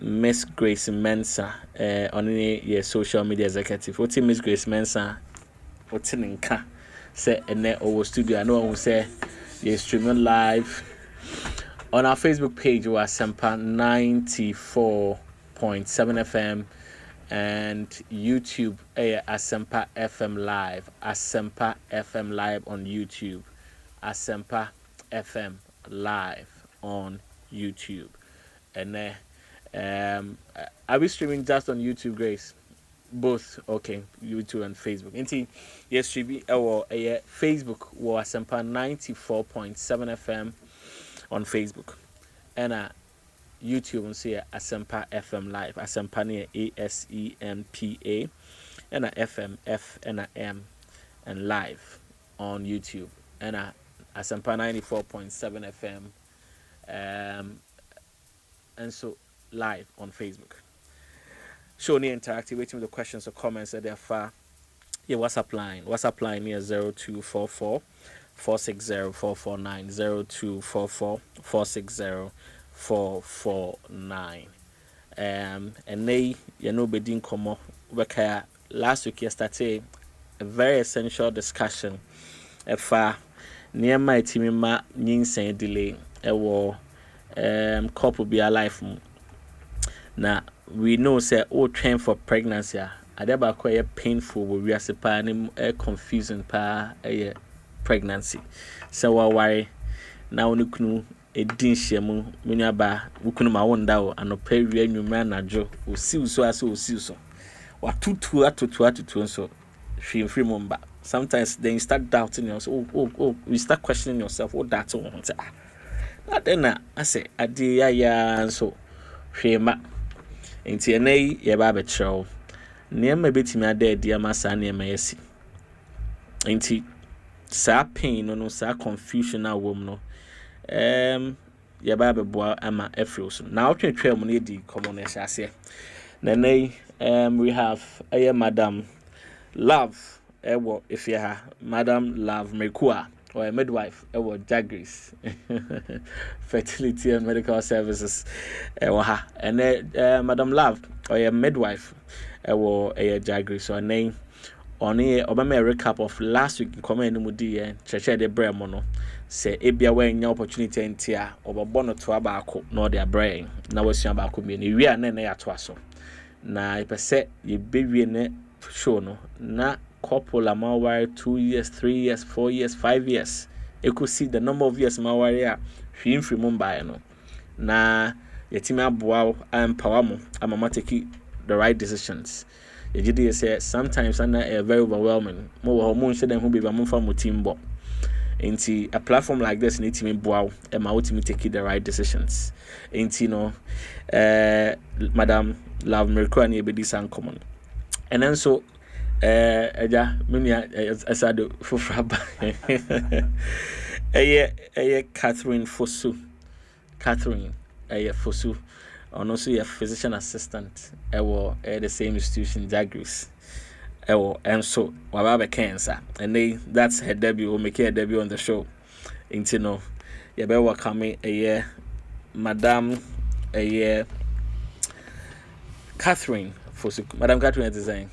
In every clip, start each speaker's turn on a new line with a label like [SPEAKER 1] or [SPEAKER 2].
[SPEAKER 1] Miss Grace Mensah on your social media executive. What's Miss Grace Mensah? What's in Nka? Say and our studio. I know I will say you're streaming live on our Facebook page. We are Asempa 94.7 FM and YouTube. Asempa FM Live. Asempa FM Live on YouTube. Asempa FM Live on YouTube. And are we streaming just on YouTube, Grace? Both, okay, YouTube and Facebook. Inti, yes, streaming Facebook was Asempa 94.7 FM on Facebook. And YouTube and say Asempa FM Live. Asempa near ASEMPA and FM F and M and live on YouTube. And Asempa 94.7 FM and so live on Facebook. Show me interactive, waiting with the questions or comments that they're far. Yeah, WhatsApp line near 0244 460 449 0244 460 449. And they, bedin komo weka last week yesterday a very essential discussion. Far near my team ma nyinsen delay couple be alive. Now we know say all train for pregnancy adeba quite painful we are separating confusing pa pregnancy. So why now nukunu edin shemu munyaba ukunu ma wonda o anopa wi anwumra najo o siw so aso o siw so watutu atutu so free mumba. Sometimes then you start doubting yourself. You start questioning yourself. What that's all. Then I say, I so shema. Inti ene ye ba be chow. Niema betimi ade dia masa niema yesi. Inti sa pain no sa confusion na wom no. Ye ba be boa ama efro so. Na otwetwe mo ne di common ese. Nene we have Madam Love. If you have Madam Love Mekua or a midwife, Jagris Fertility and Medical Services, and Madam Love or a midwife, a Jagris or a name on a recap of last week in Command Mudi Church de Bremono. Say, if you are in your opportunity in Tia or Bono to Abaco, nor their brain. Now, what's your Abaco mean? We are none at Twasso. Now, if I say you be in it, sure no, na couple amaware 2 years, 3 years, 4 years, 5 years. You could see the number of years maware free Mumbai no. Na yetima boa empower mo amama take the right decisions. You say sometimes under very overwhelming. More hormone should them who be from timbo. Into a platform like this need to me boa and my ultimate take the right decisions. Into no Madam Love Miracle and be this uncommon. And then so asado fofraba Catherine Fosu and also a physician assistant the same institution Jagris and so wababe cancer and that's her debut will make her debut on the show into no you better welcome Madam Catherine Fosu. Madam Catherine is saying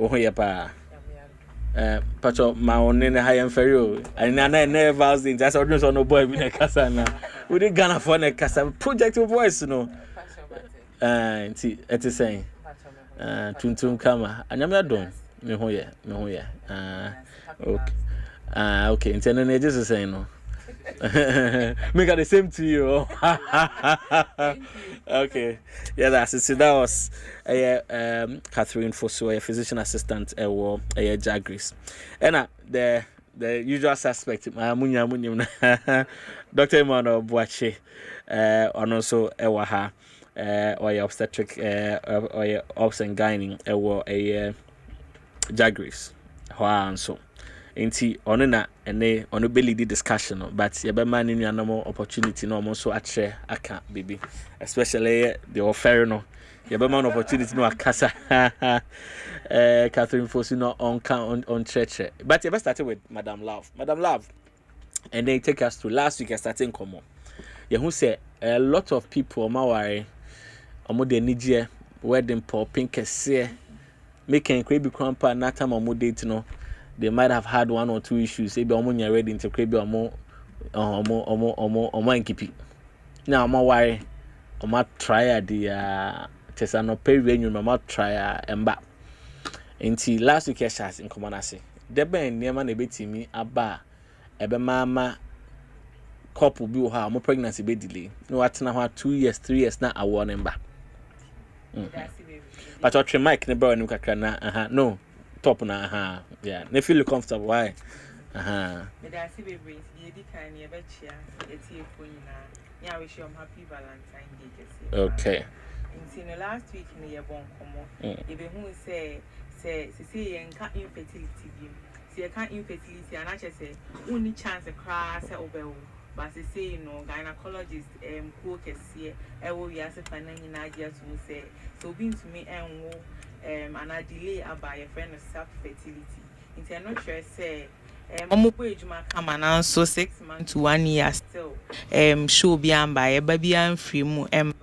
[SPEAKER 1] oh yeah pa pacho ma onne ne high inferior and na never vows in just ordinary so no boy be na kasa na we dey Ghana for na kasa project voice no nti it is saying tuntum kama anyame adon me ho ye okay okay nti na na just saying no make the same to you. Okay, yeah, that's it. So that was Catherine Fosu, a physician assistant at Jagris, and the usual suspect, Dr. Emmanuel Boache, and also Ewaha, or obstetric, or obs and gynae, a Jagris, and so. Inti onena ene ono belly discussion but ye be man in your opportunity no mo so atre aka baby especially the offer no ye be man opportunity no akasa Catherine Fosu no on church but ye be started with Madam Love and they take us to last week starting come you who say a lot of people ma worry omo de nigye wedding popping kese making crazy grandpa na time omo date no they might have had one or two issues say be omo nya ready into crazy omo nkipi na omo worry omo try the tesa no pay renew omo try emba nti last week shas in common ase deben niema na betimi aba ebe mama couple bi wo ha mo pregnancy be delay no atena ho 2 years 3 years na awo number but your trim mic ne bro nim kakra na no top na yeah ne feel comfortable why
[SPEAKER 2] me da see be brain ye di kan ye be chia etie fo nyina ya wish you happy valentine day kesi
[SPEAKER 1] okay
[SPEAKER 2] in the last week ne ye bon komo ye be hu say ye nka infertility bi say ye kan infertility and ache say only chance cry say obewo but say you know gynecologist ko kesi e wo wi ase fa na nyina agia to say so being to me enwo and a delay about your friend of self fertility into I'm not sure say omo po ejuma kama na so 6 months to 1 year still show bi amba e ba bi amfiri mu emba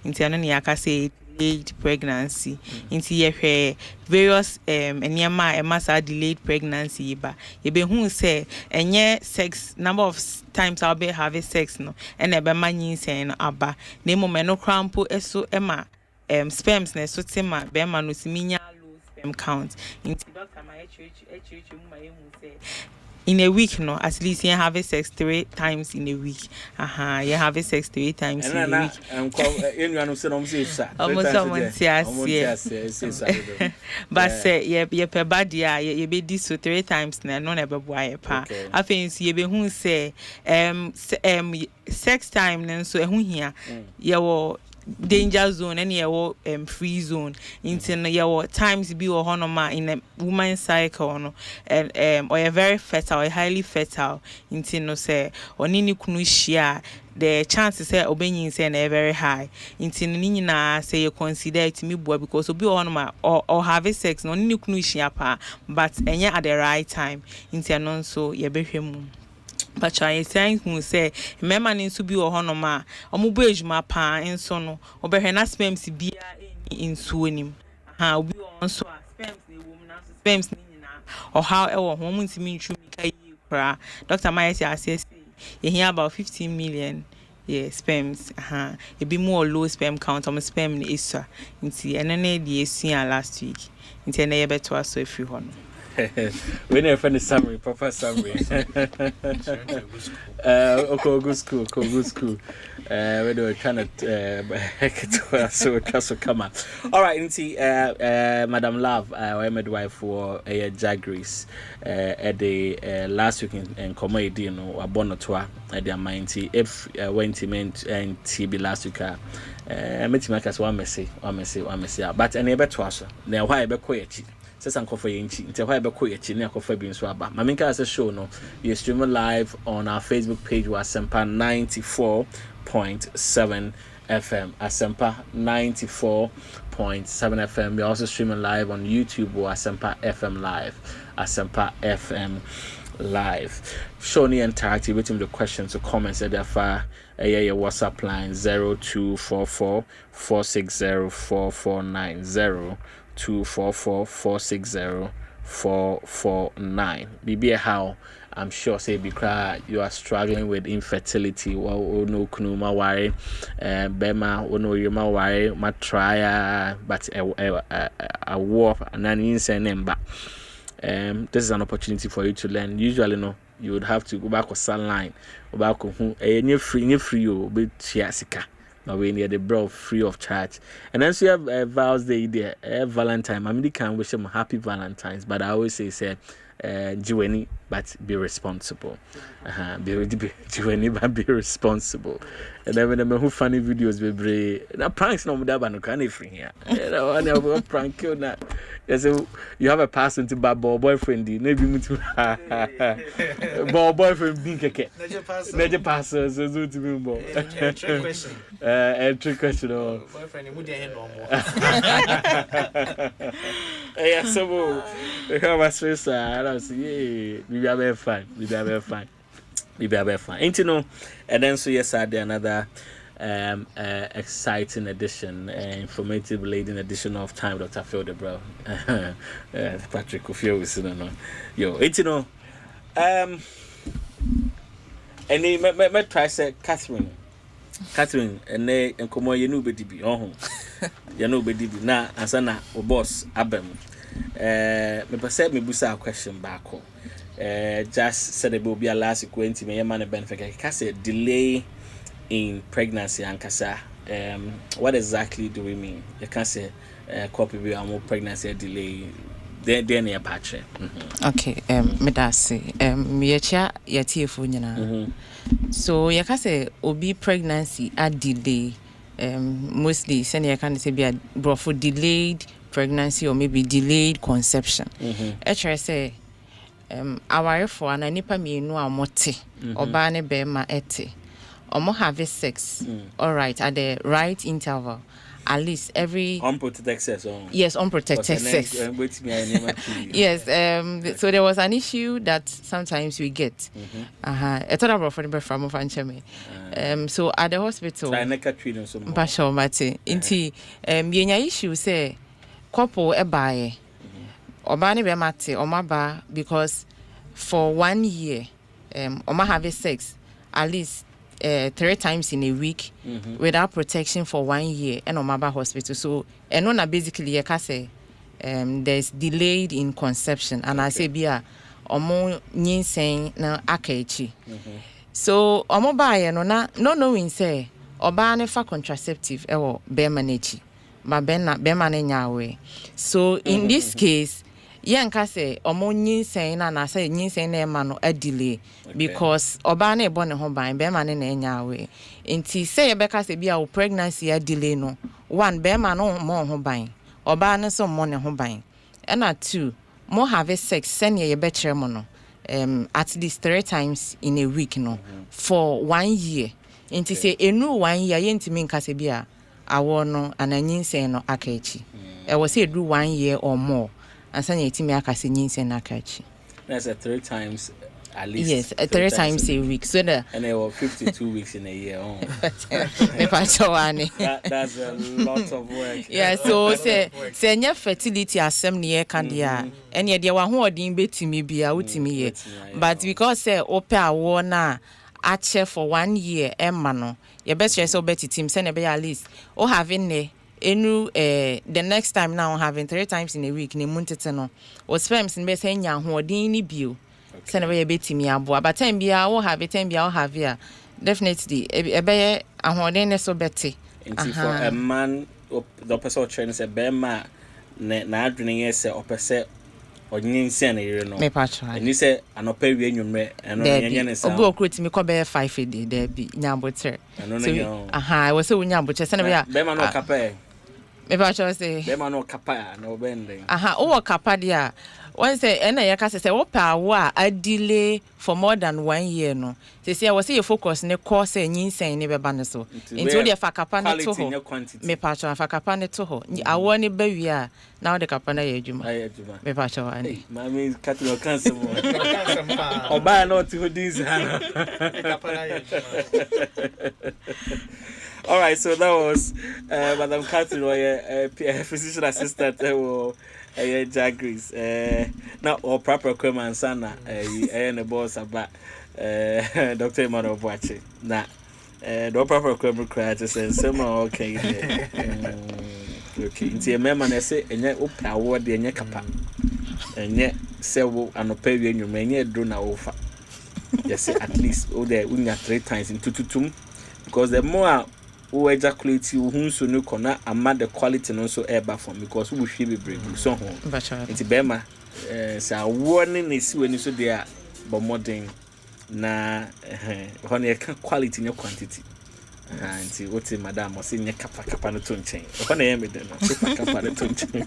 [SPEAKER 2] into ano ne yaka say delayed pregnancy into ye hwe various enema e masa delayed pregnancy ba ye be hu say enye sex number of times I'll be having sex no and e be manyin sen aba na mo me no krampo eso ema sperms na so tema be ma no siminya low sperm count into doctor my HH mu ma emu say in a week no at least you have sex 3 times in a week you have sex 3 times in a week but say ye per body ye be this so 3 times na no na be boy pa afensi ye be hu say sex time na so ehu hia ye wo danger zone and your free zone into your times be or honoma in a woman cycle no and or a very fertile or highly fertile into no say or nini kunu share the chances say obeying say na very high into nini na say you consider it me boy because obi honoma or have sex no nini kunu share pa but enya at the right time into no so ye behwemu but I saying who say remember nso bi wo hono ma omubo ejuma pa enso no obehwe na sperms bia eni nsuo nim obi won so sperms na ewom na sperms ni nyina or how e wo ho mu ntimi ntwu mi kai kra Dr. Mayesi assess you hear about 15 million sperms e be more low sperm count on sperm ni isa nti enene de esua last week nti ene ye beto aso afi ho no
[SPEAKER 1] we never find a summary, proper summary. Go school. We do trying to so come on. All right, you see, Madam Love, I midwife for a Jagris at the last week in comedy, you know, a bonatoa at the mighty if went meant and TB last week. I met him as one messy, but any better was now why be quiet. Says Uncle for Inchi, until I be quiet, you know, for being swabba. Maminka as a show, no, you're streaming live on our Facebook page, was Asempa 94.7 FM. Asempa 94.7 FM. We're also streaming live on YouTube or Asempa FM Live. Asempa FM Live. Show me interactive with the questions or comments at the far. Your WhatsApp line 0244 460 4490. 244-460-449. Maybe how I'm sure say because you are struggling with infertility. Well, no kunuma worry, bema no yuma worry, ma try but a war and an insane number. This is an opportunity for you to learn. Usually, no, you would have to go back to sunline, go back to free you be chiasika. Now we need the bro free of charge. And then so you have Val's Day there, Valentine. I mean, can wish them happy Valentines, but I always say Jueni, but be responsible. Be but be responsible. And then when who funny videos be brave. Now pranks no more than can free here. You know, I never prank you that. You have a person to buy boyfriend, maybe to boyfriend being keke. Never passer, so to be more. Trick question. Trick question. Boyfriend, would you no more? Yeah, so we have a stress. I don't see. We have fun. maybe I'll be fine. Ain't you know? And then so yes, I did another exciting edition, informative laden edition of Time Dr. Phil the bro. Patrick Kufio is no. Yo, ain't you know? And they me try say Catherine, and they and come on, you know, be oh, you know, be na ansana o boss Abem. Me perceive me busa question back home. Just said it will be a last 20 me man benefit. I say delay in pregnancy and kasa. What exactly do we mean? You can say copy be more pregnancy delay. Then a patch.
[SPEAKER 3] Okay, me da say me yacha yatiefo nyina. So you can say obi pregnancy a delay. Mostly send you can say be a for delayed pregnancy or maybe delayed conception. Actually say our for an nipa mienu a mote oba ne bema ete omo have sex all right at the right interval, at least every
[SPEAKER 1] unprotected sex.
[SPEAKER 3] Yes, unprotected sex. Yes, so there was an issue that sometimes we get. I thought about for the from so at the hospital Basho Mate inti yenya issue say couple ebaye Obani be mate omaba because for 1 year oma have sex at least 3 times in a week without protection for 1 year and omaba hospital. So na basically you can say there's delayed in conception and I say bia omo nyinsen na akachi. So omo ba no na no knowing say oba ne fa contraceptive ewo be manechi but be ma ne nyawe. So in this case yanka say omo nyinsen na say nyinsen na ema no a delay because oba na ebo ne ho ban be ma ne na nyawe. Nti say yebeka say bia o pregnancy a delay no one be ma no mo ho ban oba ne so mo ne ho ban and 2 mo have sex send ye be kire mo no at least 3 times in a week no for 1 year. Nti say enu 1 year yentimi nka say bia awo no ananyinsen no akachi e was say do 1 year or more and send yetimi akase nyinsen na akachi.
[SPEAKER 1] That's 3 times at least.
[SPEAKER 3] Yes, 3 times a week. So the
[SPEAKER 1] and there were 52 weeks in a year.
[SPEAKER 3] That's a
[SPEAKER 1] lot of work.
[SPEAKER 3] Yeah, so say nya fertility asem ne kan dia and ye wa ho odin betimi bia utimi ye. But because say ope awo na ache for 1 year emma no ye best say obeti team say be at least o having ne enu the next time now having 3 times in a week ne muntete no o sperms be say nya ho odin ni bio say na be betimi abo but time bia o have time bia o have ya definitely e be ahodin ne so beti
[SPEAKER 1] for a man the person train say be ma na adwene ye say opese onyinsia na yire no
[SPEAKER 3] me patcha
[SPEAKER 1] and you say anopa wie nwumre eno nyenye ne sa
[SPEAKER 3] obi okroti me ko be 5 day there be nyambotre so I was say nyambotre say na
[SPEAKER 1] be ma no kapa
[SPEAKER 3] me patcha say
[SPEAKER 1] be ma no kapa na obende
[SPEAKER 3] o kapa dia one say ena ya ka say wopa awo a delay for more than 1 year no say I was say you focus ne course nyinsen ne beba ne so into the fa kapa ne to ho me patcha fa kapa ne to ho awo ne ba wi a now the kapa na ya adwuma me patcha wa ani
[SPEAKER 1] mami cut your cancer mo oba no to ho this kapa na ya adwuma. All right, so that was Madam Catherine, physician assistant, Jagris. Now, all proper equipment, Sana, and the boss about Dr. Emmanuel Boache. Now, the proper equipment creators and some okay. Okay, it's a member, I say, and yet, award the Nyakapa, and yet, several and a pay in your mania do now offer. Yes, at least, there, we got 3 times in 2 because the more who ejaculate you who so no corner and the quality no so eba from because we should be brave so home it's bema say warning is when you so there but modern na honey quality no quantity and what madam was in kapa no to chain honey me dem kapa no to chain.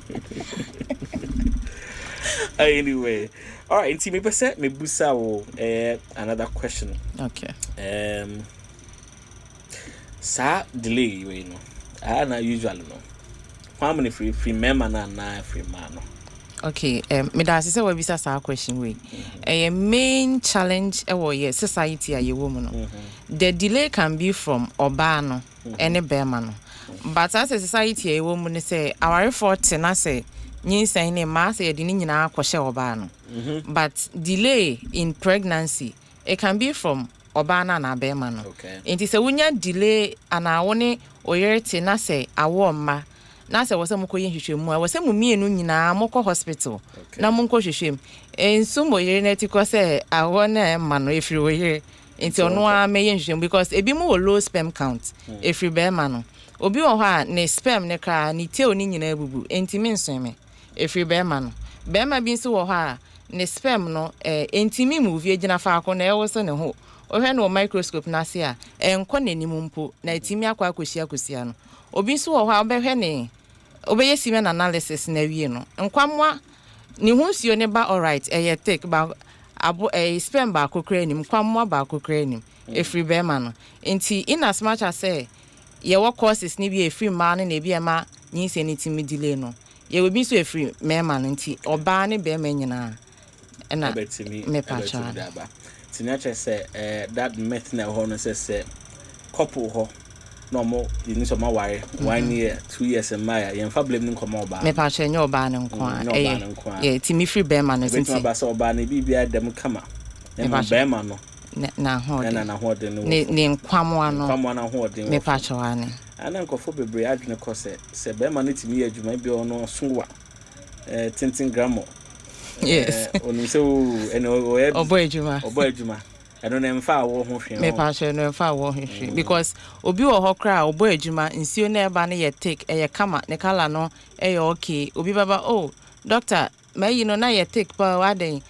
[SPEAKER 1] Anyway, all right, me percent me busa wo another question.
[SPEAKER 3] Okay.
[SPEAKER 1] Sa delay you know. I na usually no. How many free member na free man no.
[SPEAKER 3] Okay, me da say we bisa sa question we. A main challenge e society a ye woman no. The delay can be from obano any bema no. But as a society a woman say our effort na say nyin say ne ma say de ni nyina kwhye obano. But delay in pregnancy it can be from obana na bema no.
[SPEAKER 1] Okay.
[SPEAKER 3] It is a wunya delay ana woni oyerete na say awo ma na se wose mkoye hwehwemu a wose mu mienu nyina mokọ hospital na monko hwehwem ensu moyere na tiko se awo na ma no efiri woyere enti ono a meye hwehwem because ebi mu low sperm count efiri be ma no obi wo ho a ne sperm ne kra ni te oni nyina bubu enti menso me efiri be ma no be ma bi nso wo ho a ne sperm no enti mi mu vie gina fa akọ na e wo so ne ho ohwe no microscope na se a enko nanim mpo na etimi akwa akosia no obi nso wo ho a obehwe ne obeye semen analysis na wie no nkwamwa ni hunsio ne ba alright take ba abo sperm ba kokra nim kwamwa ba kokra nim efri be ma no enti in as much as say ye wo courses ni bi efri ma no na bi e ma nyinse ni timi delay no ye we bi so efri me ma no enti oba ne be ma nyina na me pa cha
[SPEAKER 1] tinacha say that myth na ho no say couple ho no more you need some wire 1 year 2 years and my yemfa blame nim come oba
[SPEAKER 3] me pa che nya oba ne nko a ti mi free be ma no sinti
[SPEAKER 1] be ba so oba ne bibia dem kama na be ma no
[SPEAKER 3] na ho de
[SPEAKER 1] na ho de no
[SPEAKER 3] ne nkwamo
[SPEAKER 1] na ho de
[SPEAKER 3] me pa che wa ne
[SPEAKER 1] ana nkofo bebre adwene ko se be ma ne ti mi adwuma bi ono sowa tintin gramo
[SPEAKER 3] yes
[SPEAKER 1] onu se o ene o
[SPEAKER 3] obo adwuma
[SPEAKER 1] I don't know if I will home.
[SPEAKER 3] Me passion no fa wo hwehwe because obi wo ho kra obo adwuma nsio na eba na ye take kama ne kala no okay obi baba oh doctor may no na ye take pa waden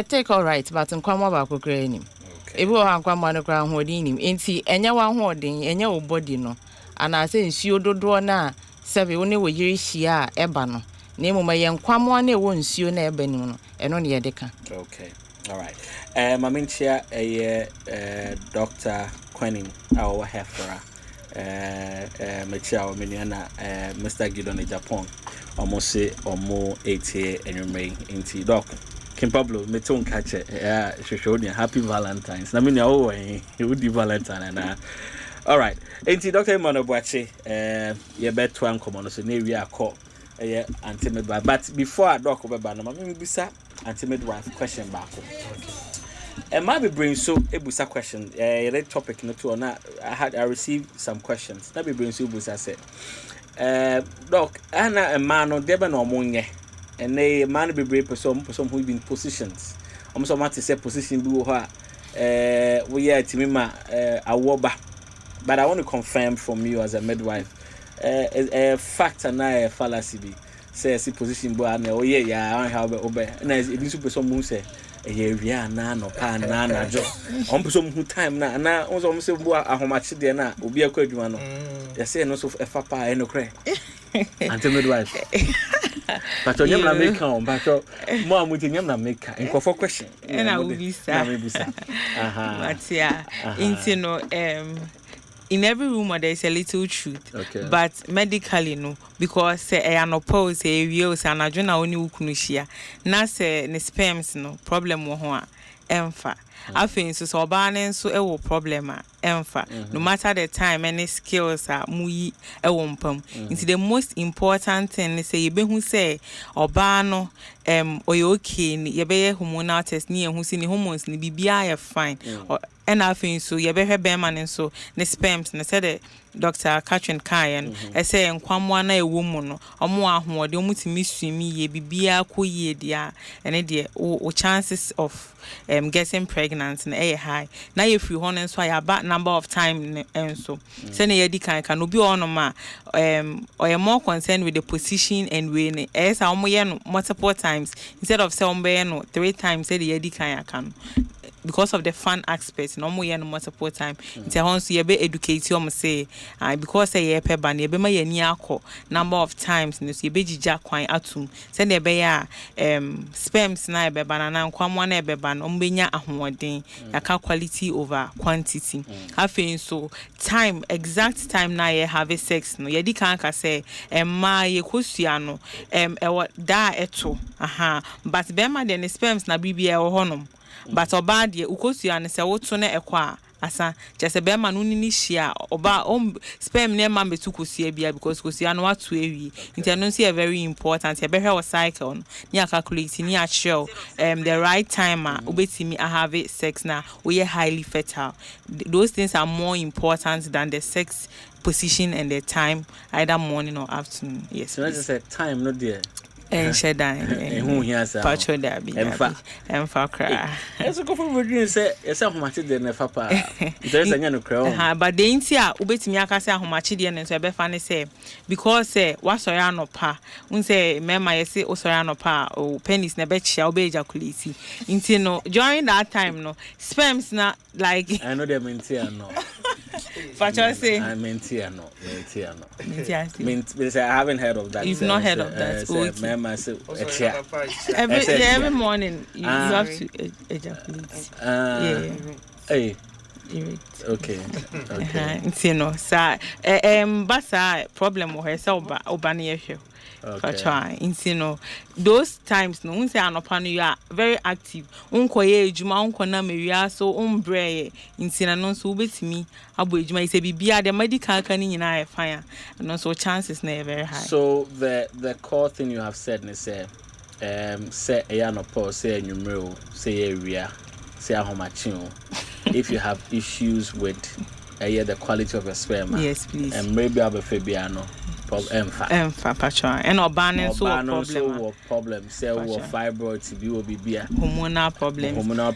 [SPEAKER 3] take all right but nkwama ba kokra enim ebi wo nkwama no kra ho din nim enti enya wa ho den enya wo body no ana se nsio dodo na sebe wo ne wo yiri hia eba no na emoma ye nkwama na wo nsio na eba nim no eno ne ye deka.
[SPEAKER 1] Okay. All right. Maminchia Dr. Quenin our hefra Mechia Miniana Mr. Gidon in Japan almost say or more 80 and remain into doc Kim Pablo Meton catch it showed happy Valentine's. I mean he would be Valentine and all right. Into Dr. Manobuachi you bet to uncommon so near we are called anti-midwife. But before I doc over Banama, bisa anti-midwife question back. And my brain so ebusa question. Red topic no to na. I received some questions. Na be brain so ebusa say. Doc, ana a man no deba no monye. And a man be brave person who been positions. So much to say position be ho. We are timima awoba. But I want to confirm from you as a midwife. A fact and a fallacy be says the position boy and oh yeah I have obey and as it is person who say we are na no pan na jo on person who time na also say boy how much there na obi akwa adwuma no you say no so efa pa e no kre until midwife but you nyam na make on but mo amuti nyam na make nkofo question
[SPEAKER 2] na ubisa but yeah into no in every rumor there is a little truth. Okay. But medically no because an oppose we use an adjuna only ukunushia na se ne sperms no problem wo ho a emfa afin so obanen so e wo problem a emfa no matter the time any skills are muyi e wo mpam into the most important thing is say you be hu say oba no oyo okay ni ye be hormonal test ni hu si ni hormones ni bibia ye fine and I think so you be beman so ne sperms na said Dr. Catherine Kayen say nkwamwa na ewo no omo ahode omutimi swimi ye bibia koye dia ene de o chances of getting pregnant na high na if you hon so ya bad number of time so say na yedi kan obi ono ma or more concerned with the position and way ne omo ye no multiple times instead of say omo ye no 3 times say the yedi kan because of the fun aspect no more no multiple time nti ho so ye be educate you say because say ye peba na ye be ma ye ni akọ number of times no so ye be gija kwan atum say na be ya sperms na be ba na nkwamo na be ba no mbenya ahoɔden yaka quality over quantity afei so time exact time na ye have sex no ye di kan ka say ma ye kosua no da eto but be ma the sperms na bibia e honom but oba de ukosua ne se woto na ekwa asa just be ma no ni hia oba sperm na ma betu kosua bia because kosua no watu ewi nti no see very important e be hwe cycle no ni calculate ni a show the right time obetimi have sex na we are highly fertile. Those things are more important than the sex position and the time, either morning or afternoon. Yes,
[SPEAKER 1] so that's a time not there.
[SPEAKER 2] And shedan
[SPEAKER 1] who hears a
[SPEAKER 2] patcho there be and for cry.
[SPEAKER 1] As a couple of years, yourself much than a papa. There's a young crow.
[SPEAKER 2] But the intia ubetimi aka say how much the so be funny say because say what so ya no pa un say mema ye say o so ya no pa o penis na be chia o be ejaculate inti no during that time no sperms na like
[SPEAKER 1] I know they mentia no.
[SPEAKER 2] Patcho say
[SPEAKER 1] I mentia no. I haven't heard of that.
[SPEAKER 2] You've not heard of that. Every morning you have to ejaculate.
[SPEAKER 1] Hey. Okay.
[SPEAKER 2] You know, sir. Basa problem or herself obani okay. You know, those times no say anopano you are very active. Unko ye ejuma unko na meria so umbre intina no so betimi abo ejuma say bibia the medical can nyina fine and so chances na very high.
[SPEAKER 1] So the core thing you have said is say anopo say enumero say area say ahomachino if you have issues with the quality of your sperm.
[SPEAKER 2] Yes, please.
[SPEAKER 1] And maybe abefabiano
[SPEAKER 2] Emfa patron and obanen so
[SPEAKER 1] problem say what fibroids be will be beer
[SPEAKER 2] hormonal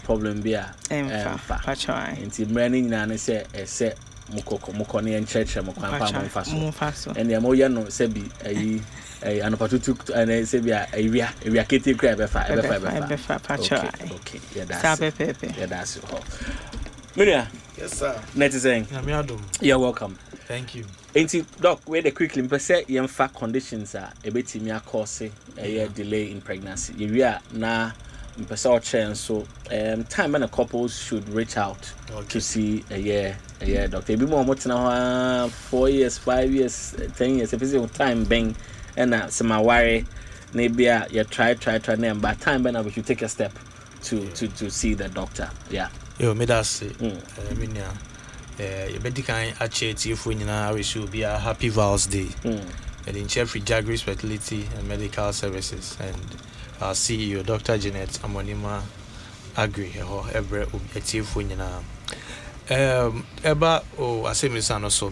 [SPEAKER 1] problem beer
[SPEAKER 2] emfa patron
[SPEAKER 1] nti mrani nyina say mukoko ne encheche mukwan so and the moya no say bi ayi anopatutu and say bi ewia kete kra ebefa
[SPEAKER 2] patron
[SPEAKER 1] okay yeah that's it Minia.
[SPEAKER 4] Yes, sir.
[SPEAKER 1] Netizen. You're welcome.
[SPEAKER 4] Thank you.
[SPEAKER 1] Ain't doc, where the quickly percent fact conditions are a bit in cause a delay in pregnancy. You are now chance so time and a couple should reach out to see a year doctor. Be more now 4 years, 5 years, 10 years, if it's time bang and some worry maybe you try name but time when we should take a step to see the doctor. Yeah.
[SPEAKER 4] Yo, me that say, you better kind achieve if we should be a happy Vows Day. And in Jeffrey Jagris Fertility and Medical Services and our CEO, Dr. Janet Amonima Agri, or every achieve when Eba Asempa so.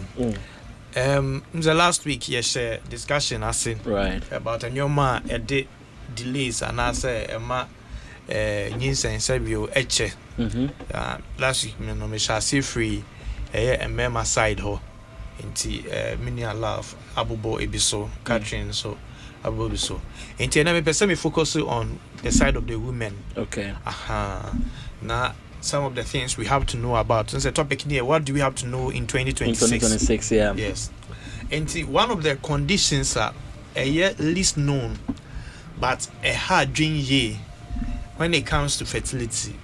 [SPEAKER 4] The last week, yes, discussion I seen about a new man a day delays and I say a ma Ninsen Sabio Eche. Last week, me shall see free a member side ho. Inti mini love Abubo Ebiso, Catherine so Abubo so. Inti na me person me focus on the side of the women.
[SPEAKER 1] Okay.
[SPEAKER 4] Now some of the things we have to know about. Since the topic here, what do we have to know in 2026?
[SPEAKER 1] In 2026, yeah.
[SPEAKER 4] Yes. Inti one of the conditions are a year least known, but a hard dream year when it comes to fertility.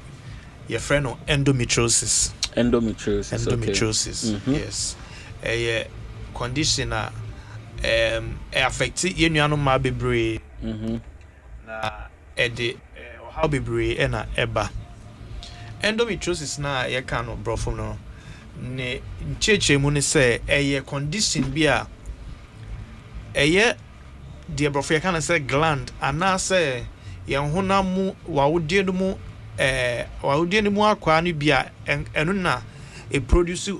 [SPEAKER 4] Your friend of endometriosis.
[SPEAKER 1] Endometriosis.
[SPEAKER 4] Okay. Yes. A condition affect you no ma bebre. Na e how bebre e na eba. Endometriosis na ye kan no brofo no. Ne ncheche mu ne say a condition bi a eye de brofo ye kan say gland ana say ye honamu wa wodie no mu mu akwa no bia eno na e produce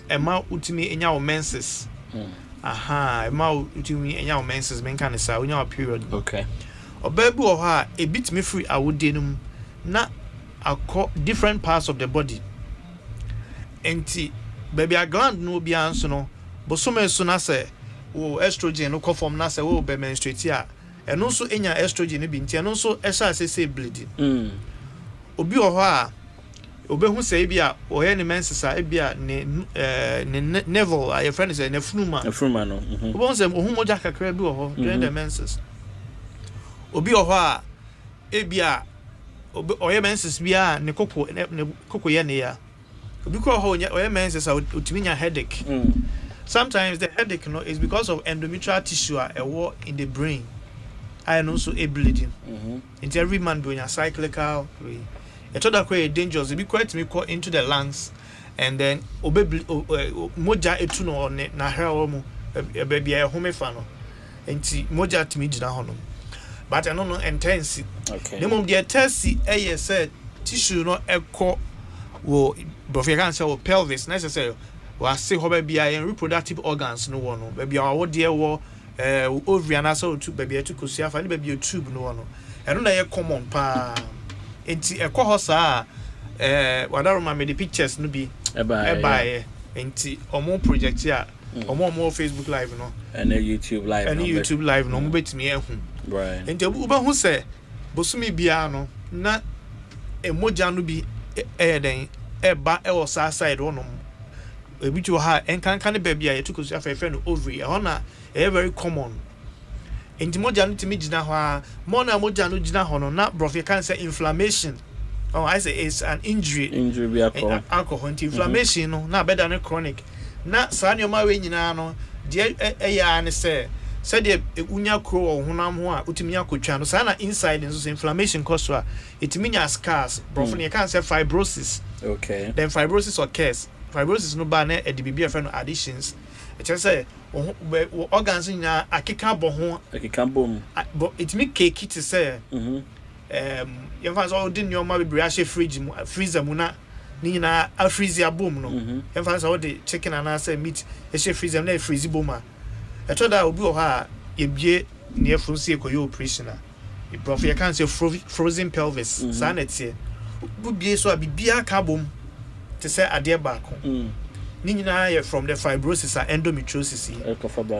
[SPEAKER 4] ema utimi enya wo menses ema utimi enya wo menses men kan say onya period
[SPEAKER 1] okay
[SPEAKER 4] obabu o ha e bitimi free awodie no mu na akọ different parts of the body enti baby a gland no bia nso no bosome so na say wo estrogen no form na say wo be menstruate a eno nso enya estrogen bi nti eno nso ehya say bleeding obi o ho a obehu say bia oye ne Mensah bia ne Neville your friend is ne Philemon
[SPEAKER 1] no
[SPEAKER 4] obehu say ohu moja kakra bi wo ho during the Mensah obi wo ho a bia oye Mensah bia ne koko ye ne ya obi ko ho oye Mensah otimi nya headache sometimes the headache is because of endometrial tissue in the brain I know so a bleeding into every man doing a cyclical way. I thought that quite dangerous. It be quite me caught into the lungs, and then moja etuno on it na hair omo baby a home fano. And moja to me jina hono. But I don't know intense.
[SPEAKER 1] Okay.
[SPEAKER 4] The mom the test said tissue no echo wo but you can say pelvis necessary. Was say how baby I reproductive organs no one. Baby I wo dear wo ovarian so to baby to kusia fa baby a tube no one. I don't know common pa. Enti ekwo saa wadaroma me the pictures no bi e enti omo project ya omo Facebook live no
[SPEAKER 1] and YouTube live
[SPEAKER 4] no mo betimi ehu
[SPEAKER 1] right
[SPEAKER 4] enti obu hu se bosumi bia no na emoja no bi den eba e wo saa side wono ebitu ha enkanka ne baby a yetukosu afa no ovary e hona e very common. Enti moja no timi gina ho a mo na moja no gina ho no na brofie can say inflammation. Oh, I say it's an injury
[SPEAKER 1] be
[SPEAKER 4] alcohol inflammation no na better no chronic. Na sa nyoma we nyina no de eya ne say de unya kro wo honam ho a utimi akotwa no sa na inside nso inflammation cause a itimi nya scars brofie can say fibrosis.
[SPEAKER 1] Okay.
[SPEAKER 4] Then fibrosis occurs. Fibrosis no ba na edibibi afa no additions. It say organs in akeka bo ho
[SPEAKER 1] akeka bom
[SPEAKER 4] but it make cake to say you find all the new ma be ahye freezer mu na ni na a freeze abom no you find all the chicken and say meat ahye freezer na freeze bom a e to da obi o ha ye bie near frusi ekoyo operation a prof you can say frozen pelvis sanity bu bie so a bibia ka bom to say ade ba ko Nina from the fibrosis and endometriosis.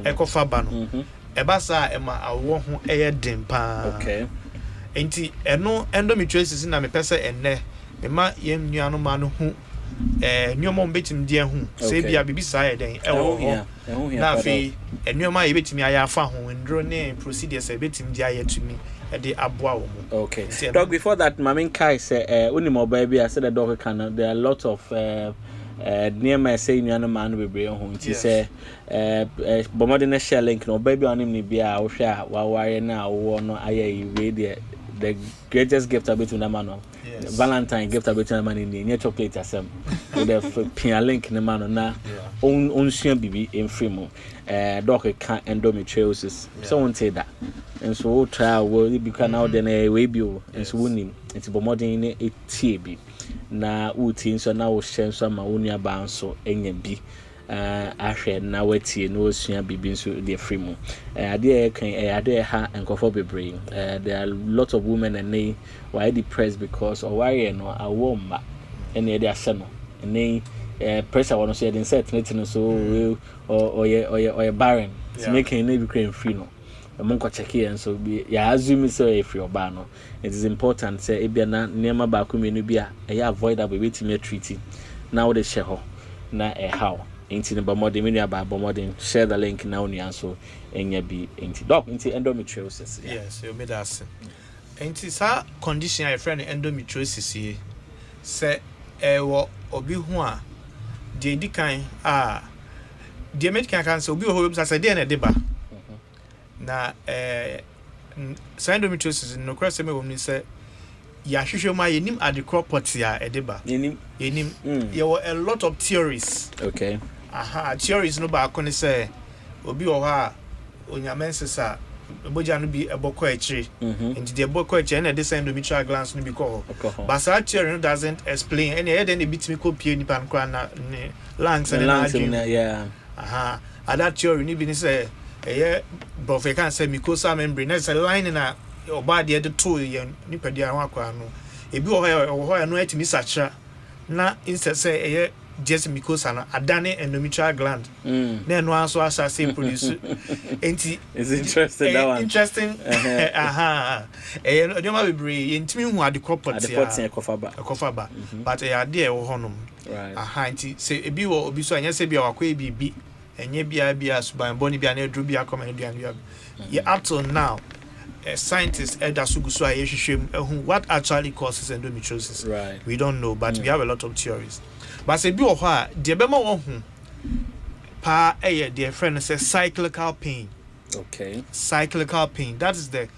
[SPEAKER 4] Ecofabano. Ebasa ema awo ho eye den pa.
[SPEAKER 1] Okay.
[SPEAKER 4] Enti eno endometriosis na me pese enne me ma yem nuano ma no hu nyomo betim die hu. Se bia bibi sa ye den ewo ho. Na fe enyomo ye betimi aya afa ho ndro ne procedures e betim die aya tumi e de aboa wo mo.
[SPEAKER 1] Okay. Dog before that Mamin Kai say onimo baby I said the dog can there are a lot of near my say no man we bring home to say bomodin share link no baby on him ni bia wo hwa wa ware na wo no aye we the greatest gift about to na man Valentine gift about to na man ni chocolate asem with the pin link na man na on sua bibi in free mo doc can endometriosis so won't say that and so try will be can out then we bi and so wonim it's bomodin ni etie bi na uti so na wo hye so ma wonu aba nso enya bi ahwe na watie no osua bibi nso de free mu ade kan ade ha enkofo bebre there are a lot of women and they why depressed because or why no awomba and they are no and pressure one so they set net so or barren to make any be free no monko check here so ya assume so if you ba no it is important say e bia na nema ba ko menu bia e avoidable betime treat now the share ho na how into the modern menu about modern share the link now ni so enya bi into doc into endometriosis
[SPEAKER 4] yes you made us into sa condition your friend endometriosis here say wo obi hu a de dikan de medical can say obi ho say de na de ba na endometriosis no cross me won say ya hwehwe ma yenim adecrop pot ya edeba yenim there were a lot of theories.
[SPEAKER 1] Okay.
[SPEAKER 4] Theories no ba akone say obi wo ha onyamensesa boja no bi eboko akire and the eboko akire na this endometrial glands no bi ko but that theory no doesn't explain any head and bitimi ko pie nipa nkra na lungs and
[SPEAKER 1] yeah
[SPEAKER 4] and that theory ni bi ni say but can say mucosa membrane is a line na your body the two yen nipa dia ho akwa no ebi wo ho no atimi sacha na instead say just because adane endometrial gland then one so as say produce enti
[SPEAKER 1] is interesting that one
[SPEAKER 4] interesting you ma bebre ntimi hu ade property ekofaba but e ade e wo honum
[SPEAKER 1] right
[SPEAKER 4] enti say ebi wo obi so anya say bia wakwa bibi enye bia suban boni bia na edru bia come na bia up till now scientists edasugusu ayehwehwem what actually causes endometriosis
[SPEAKER 1] right
[SPEAKER 4] we don't know but we have a lot of theories but say bi wo ho a de be ma wo hu pa their friend says cyclical pain.
[SPEAKER 1] Okay.
[SPEAKER 4] Cyclical pain. That is the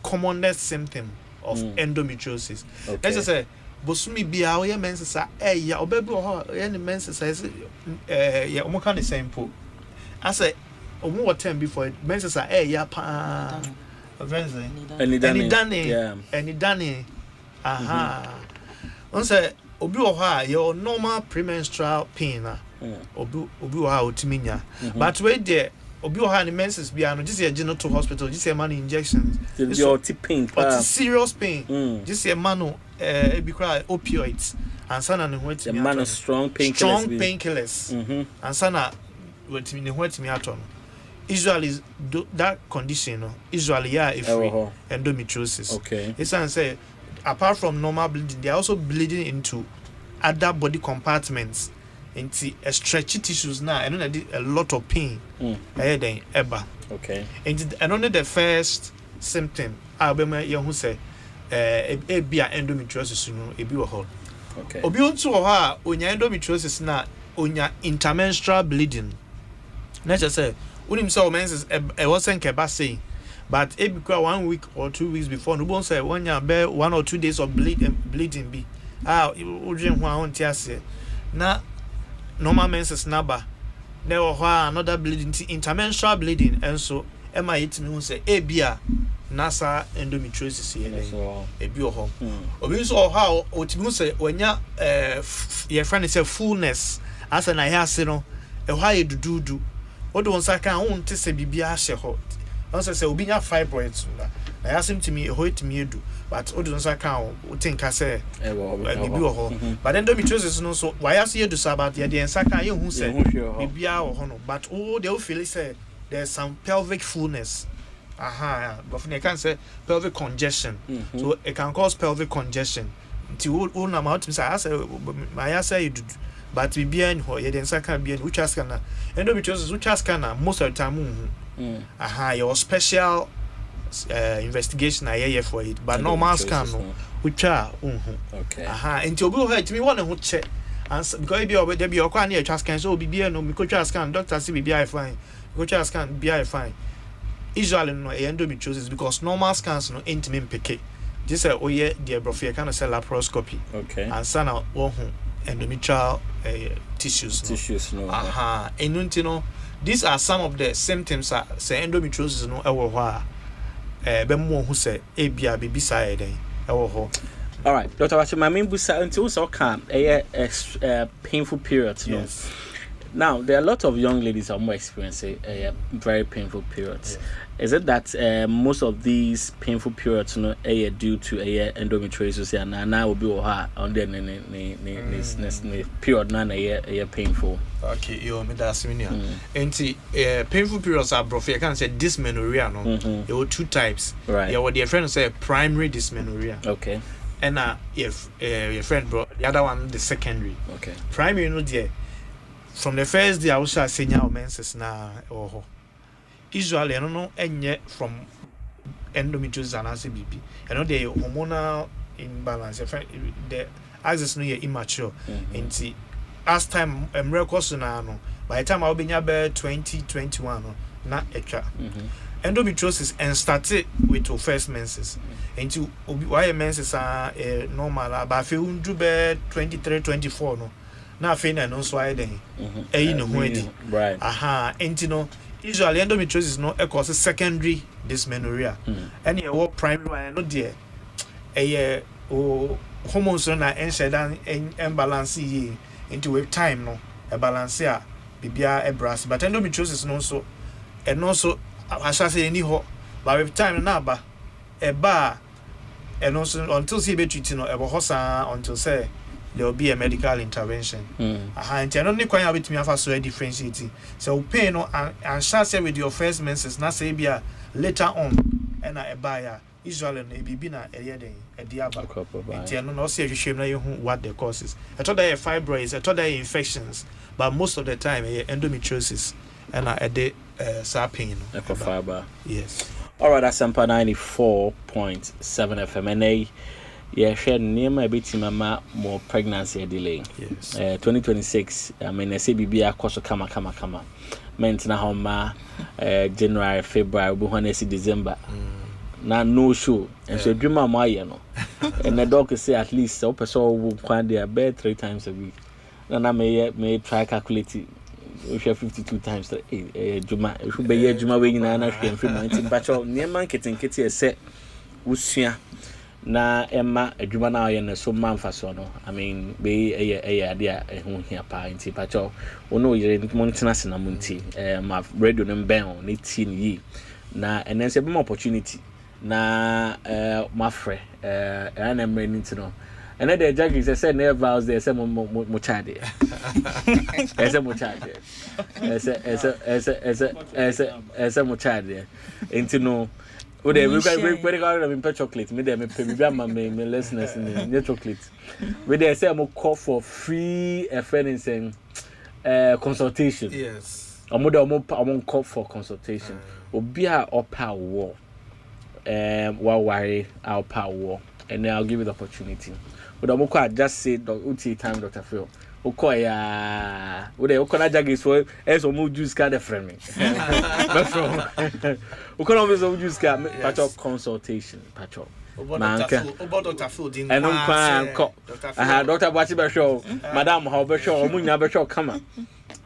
[SPEAKER 4] commonest symptom of endometriosis.
[SPEAKER 1] Okay.
[SPEAKER 4] Let's just say bosumi bia o ye Mensah ya obebi o ho ye ne Mensah say ya omo kan the same po. I say omo what time before Mensah ya pa any dane aha. On say obi o ha your normal premenstrual pain obi o ha otiminya but wait there obi o ha ni menses bia no just say gino to hospital just say man injections
[SPEAKER 1] your pain
[SPEAKER 4] serious pain just say man e be cry opioids and sana no hwetimi
[SPEAKER 1] the man strong
[SPEAKER 4] painkillers and sana wetimi ne hwetimi aton usually that condition no usually if endometriosis
[SPEAKER 1] okay
[SPEAKER 4] it's and say apart from normal bleeding they are also bleeding into other body compartments into stretchy tissues now and then a lot of pain then eba
[SPEAKER 1] okay
[SPEAKER 4] and only the first symptom abema ye hu say bia endometriosis no ebi wo ho
[SPEAKER 1] okay
[SPEAKER 4] obi onto wo ha onya endometriosis na onya intermenstrual bleeding na just say unim say menses e wasn't keba say but it because 1 week or 2 weeks before no bon say one ya be 1 or 2 days of bleeding be udwen ho ahon tiase na normal menses number there were another bleeding intermenstrual bleeding and so am I it me say bia nasa endometriosis e bi ho obi so how otimi say onya your friend say fullness as na ya se no e ho aye dududu odo wonsa kan won te se bibia hye ho once say obi nya fibroids na ya symptom e ho etimi edu but odo wonsa kan o tinka say bibi ho but endometriosis no so why as you do so about the ensa kan ye hu say bibia ho no but they feel say there's some pelvic fullness but they can say pelvic congestion so it can cause pelvic congestion until all na mouth say I say you do but bibia in ho ye ensa kan bia which as can endometriosis which as can most of the time your special investigation I for it but normal scan no which are
[SPEAKER 1] okay
[SPEAKER 4] until we heard me one who check and because there be your kwa na twa scan so bibia no me ko twa scan doctor say bibia fine go twa scan bibia fine usually no endometriosis because normal scans no intimate pick just say oh yeah the brofia kind of say laparoscopy
[SPEAKER 1] okay
[SPEAKER 4] and sana wo hu endometrial tissues
[SPEAKER 1] no
[SPEAKER 4] and you know these are some of the symptoms say endometriosis no ewo ho a be mo hu say bia bibi sai den ewo ho.
[SPEAKER 1] All right, Dr. Wachi, my main busa until so calm a painful period
[SPEAKER 4] yes.
[SPEAKER 1] Now there are a lot of young ladies who are more experiencing a very painful periods. Is it that most of these painful periods due to endometriosis and now will be on the period na painful?
[SPEAKER 4] Okay, you me that similar. And painful periods are broken. I can say dysmenorrhea no. There were two types.
[SPEAKER 1] Right.
[SPEAKER 4] Yeah, what your friend say primary dysmenorrhea.
[SPEAKER 1] Okay.
[SPEAKER 4] And if your friend bro the other one the secondary.
[SPEAKER 1] Okay.
[SPEAKER 4] Primary no there. From the first day I was saying our menses na usually I don't know any from endometriosis and ACBP. I know the hormonal imbalance. The axis no immature. And as time records no by the time I'll be near 2021 na etwa. Endometriosis and started with your first menses. Into why menses are normal but feel do be 23 24 no. Na fena no so aye den no ho adi
[SPEAKER 1] right
[SPEAKER 4] enti no usually endometriosis no e cause secondary dysmenorrhea and e wo primary one no there hormones na ensheda imbalance yi into with time no e balance a bibia e brass but endometriosis no so and also asha say any ho but with time na ba e ba and also until see be treat no e bo ho sa until say there will be a medical intervention. And I don't need quite a bit me have so differentiating. So pay no and shall say with your first menses, not say be later on and a buyer. Usually, be na a year day, a diaba. And no say you shame what the causes. I thought they are fibroids, I thought they are infections, but most of the time, endometriosis and a day sapping.
[SPEAKER 1] Fiber.
[SPEAKER 4] Yes.
[SPEAKER 1] All right, Asempa 94.7 FM. And yeah, share name a bit mama more pregnancy delay.
[SPEAKER 4] Yes.
[SPEAKER 1] 2026. I mean, I say BB course kama. Mentina homa January, February, buhane December. Na no show and so dream my no and the doctor say at least so person will find their bed 3 times a week. And I may try calculate it. We share 52 times juma if we be juma we na na hwe mfi month but near market nkete say usua na emma adwuma na aye na so manfa so no I mean be ade a ho hia pa nti but ono yire montina se na monti ma radio no ben on ne ti ni na enen se be my opportunity na my friend and I'm ready to know. And then the judge said never vows there some mo child there. As a mo child there. As a mo child there. Into no we got chocolate. Me there me me listeners in chocolate. We there say mo call for free financing consultation.
[SPEAKER 4] Yes.
[SPEAKER 1] I'm call for consultation. Obi a opa wo while worry our power and then I'll give you the opportunity. But I'm just say Uti time Dr. Phil. Okoya would they okona jagis for as or juice card friend me. But from Okona juice card patch consultation patch
[SPEAKER 4] Dr. Phil
[SPEAKER 1] and I had Dr. Bachiba show Madam how show Munya show come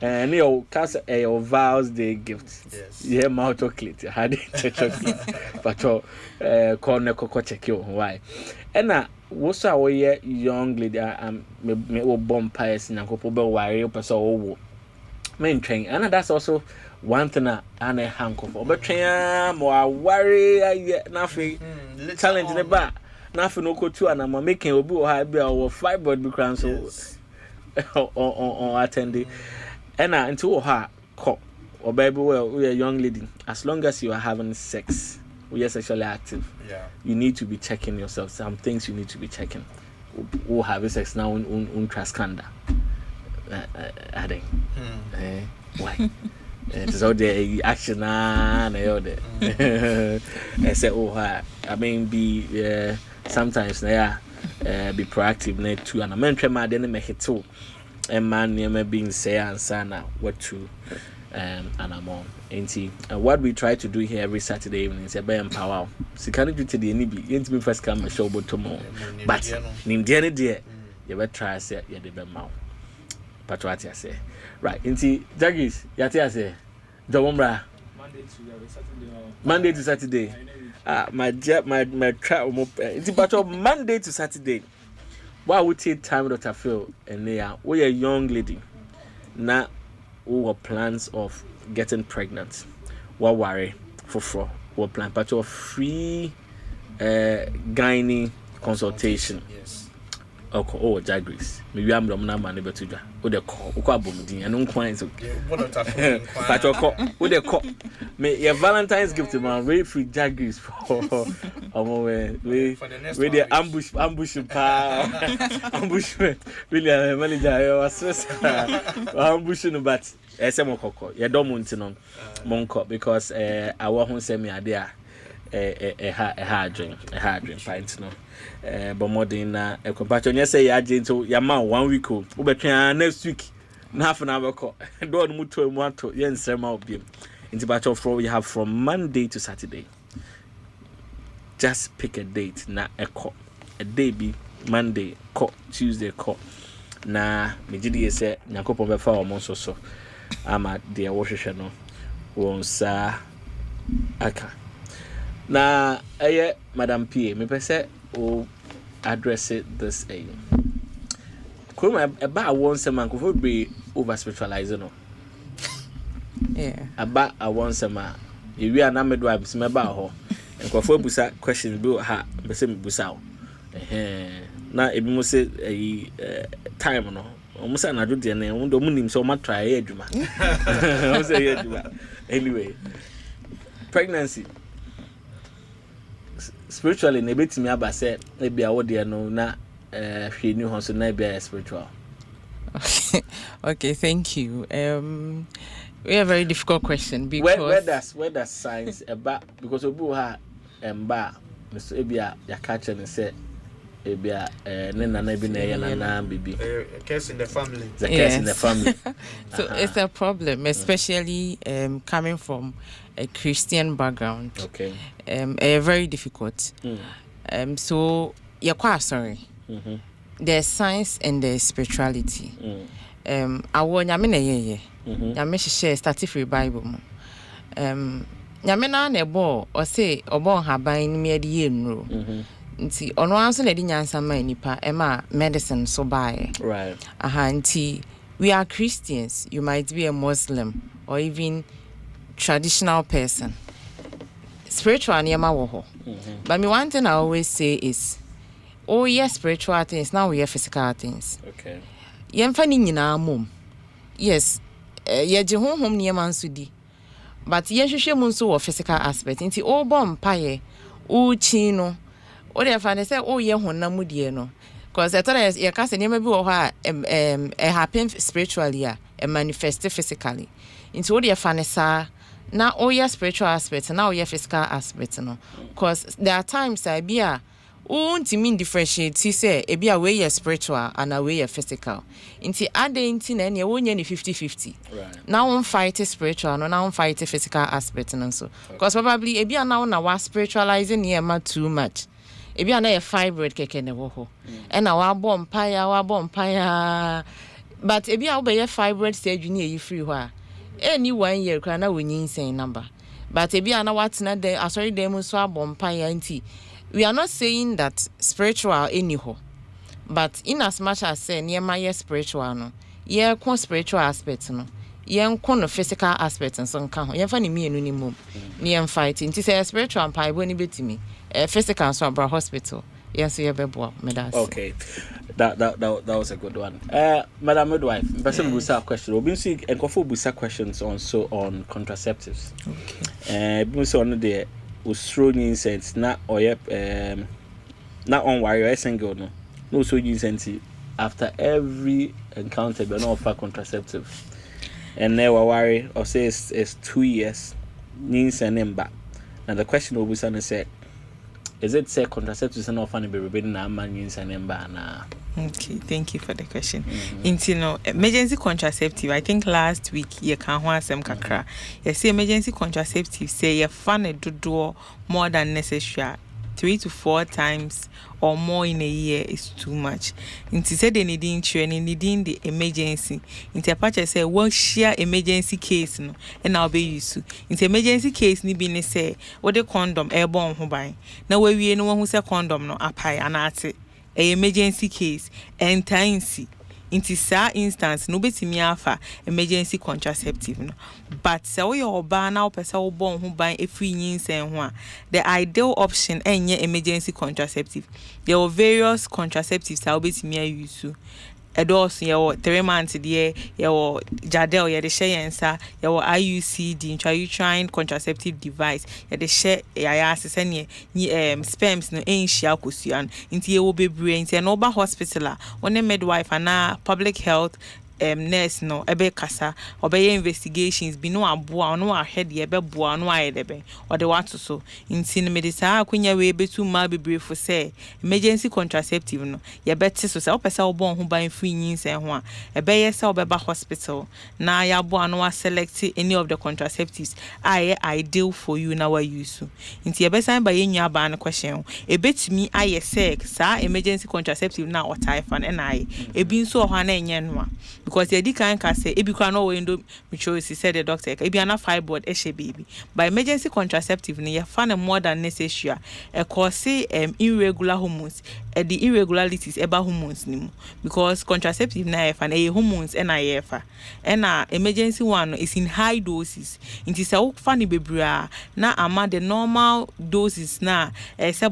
[SPEAKER 1] and you cast a vows day gift.
[SPEAKER 4] Yes.
[SPEAKER 1] Yeah, my chocolate. I had chocolate. But corner cocoa check you why. And what's our young lady? Me bomb pies and couple worry person. Main train. And that's also one thing I hank of. But train more worry. Nothing. Challenge in the back. Nothing no go to and I'm making a boo high bill or fibroid because on attending. And into her cop or baby, well, we are a young lady. As long as you are having sex, we are sexually active.
[SPEAKER 4] Yeah.
[SPEAKER 1] You need to be checking yourself. Some things you need to be checking. Who have sex now on Traskanda? Adding. Why? It's all the action and all that. I say, I mean, be sometimes be proactive. Too, and I mention my make it too. A man near being say and sana what to and I'm on. And what we try to do here every Saturday evening is a bear empower. So can you do to the NB? Ain't me first come a show but tomorrow. But name dear dear, you better try say you the mouth. But what I say. Right, into Jaggies, Yatia say, Jomombra Monday to Saturday. My trap it's about Monday to Saturday. Why would take time Dr. Phil and they are we a young lady now who have plans of getting pregnant. What worry for what plan but your free gynae consultation.
[SPEAKER 4] Yes.
[SPEAKER 1] Oh, Jagris. Maybe I'm not man able to do. What they call Ukabumdi and Unquines. But your call, what they call me your Valentine's gift to my way free Jagris for with the ambush ambushment. Really, manager, was ambushing, but SM Coco, you don't want to know Monco because I won't send me a idea. A hard drink pint no but more than a compassion you say ya to your man 1 week o next week na half an hour call don't move to one to yen sema obi into battle for we have from Monday to Saturday. Just pick a date na a day be Monday call Tuesday call na me gidi say nyakopo be fa o mo so ama de wo hwehwe no won sa aka na Madam P, me pese o address it this a. Kuma about once a man could be over spiritualizing no.
[SPEAKER 3] Yeah.
[SPEAKER 1] About a once a man. If we are not midwife, it's about her. And for busa questions built her, the same busa. na ebi mo say time no almost another day na ndo mu nim so ma try adwuma o say adwuma anyway pregnancy spiritually na betimi aba say e bia wo de no na hwe ni ho so na bia spiritual.
[SPEAKER 3] Okay, thank you. We have a very difficult question because
[SPEAKER 1] where does science about, because obu ha emba so e bia ya catch and say e bia ne nana bi na ya nana bibi
[SPEAKER 4] case in the family.
[SPEAKER 1] The case in the family.
[SPEAKER 3] So it's a problem, especially coming from a Christian background.
[SPEAKER 1] Okay.
[SPEAKER 3] Very difficult. So you're quite sorry. There's science and there's spirituality. I want nyame nyame share started free Bible mo. Nyame na na ebo o say obo haban ni me de enro. Nti ono anso na di nyansa man nipa e ma medicine so bae.
[SPEAKER 1] Right.
[SPEAKER 3] Nti we are Christians. You might be a Muslim or even traditional person. Spiritual nyama wo ho. But me one thing I always say is, oh yes, spiritual things, now we have physical things.
[SPEAKER 1] Okay.
[SPEAKER 3] Yemfa ni nyina mom. Yes, ye je honhom nyama nso di. But ye hwehwe mu nso wo physical aspect. Nti o bom paye, o chi no, o de fa ne say o ye honam die no. Because I thought ye ka say nyama bi wo ho a happen spiritually a manifest physically. Nti o de fa ne sa na o ye spiritual aspect, na o ye physical aspect no. Because there are times I be a mean differentiate say e bia we ye spiritual and we ye physical. Inti ade inti na ne wonye ni 50-50.
[SPEAKER 1] Right.
[SPEAKER 3] Now on fight spiritual, no now on fight physical aspect and so. Because probably e bia now na wa spiritualizing ye too much. E bia na ye fibroid keke ne wo ho. E na wa bom paya. But e bia wo be ye fibroid surgery ni e free ho a. Any 1 year kra na wonyi insane number. But e bia na what na dey asori dem so abom paya inti. We are not saying that spiritual anyhow, but in as much as say near my spiritual no, ye kon spiritual aspect no, ye kon no physical aspect and so kan. Ye fa ni me enu ni mum, ni em fighting. Ti say spiritual and pai boni betimi, physical so abra hospital. Yes, ye bebo me that.
[SPEAKER 1] Okay, that was a good one. Madam Midwife, person will say question. We've been seeing and will say questions also on contraceptives. Okay. Been so on the usro sense na oye na on warrior single no so sense after every encounter be no offer contraceptive and never worry or say it's 2 years means and emba. Now the question will be say, is it say contraceptives and offer be rebedding na man means and emba na?
[SPEAKER 2] Okay, thank you for the question. Emergency contraceptive, I think last week you can hear some kakra. You see emergency contraceptive say you fan a do more than necessary. 3 to 4 times or more in a year is too much. Inti said they needing training, needing the emergency. Inti apache say one share emergency case no, and I'll be used to. Inti emergency case ni be say what the condom airborne who buy. Now we no one who say condom no apai anate. A emergency case and tincy into sa instance no betimi afa emergency contraceptive no, but so your ba na opesa wo bon ho ban efri nyinsen ho a the ideal option enye emergency contraceptive. There are various contraceptives that betimi use edos your 3 months there your jadel your the share yensa your IUCD intrauterine contraceptive device your the share ya asese ne sperms no enhia kosuan nti ye wo bebre nti no ba hospital one midwife and public health nurse no ebe kasa obey investigations bi no aboa no ahead ye be boa no ayedebe or the what so nti no medisa akwanya we betu ma bebre fo say emergency contraceptive no ye beti so say opesa obon ho ban free nyinsen ho a ebe ye say obeba hospital na ya boa no select any of the contraceptives aye ideal for you na wa use nti ye besan ba ye nwa ba no question ebetumi aye say sa emergency contraceptive na otai fan na aye ebi nso ho na enye no because the can say if you can know endometriosis, said the doctor, if you are not fibroid, baby. By emergency contraceptive, you find more than necessary. A cause irregular hormones, the irregularities about hormones, because contraceptive na and a hormones and emergency one is in high doses. It is a funny baby na ama the normal doses na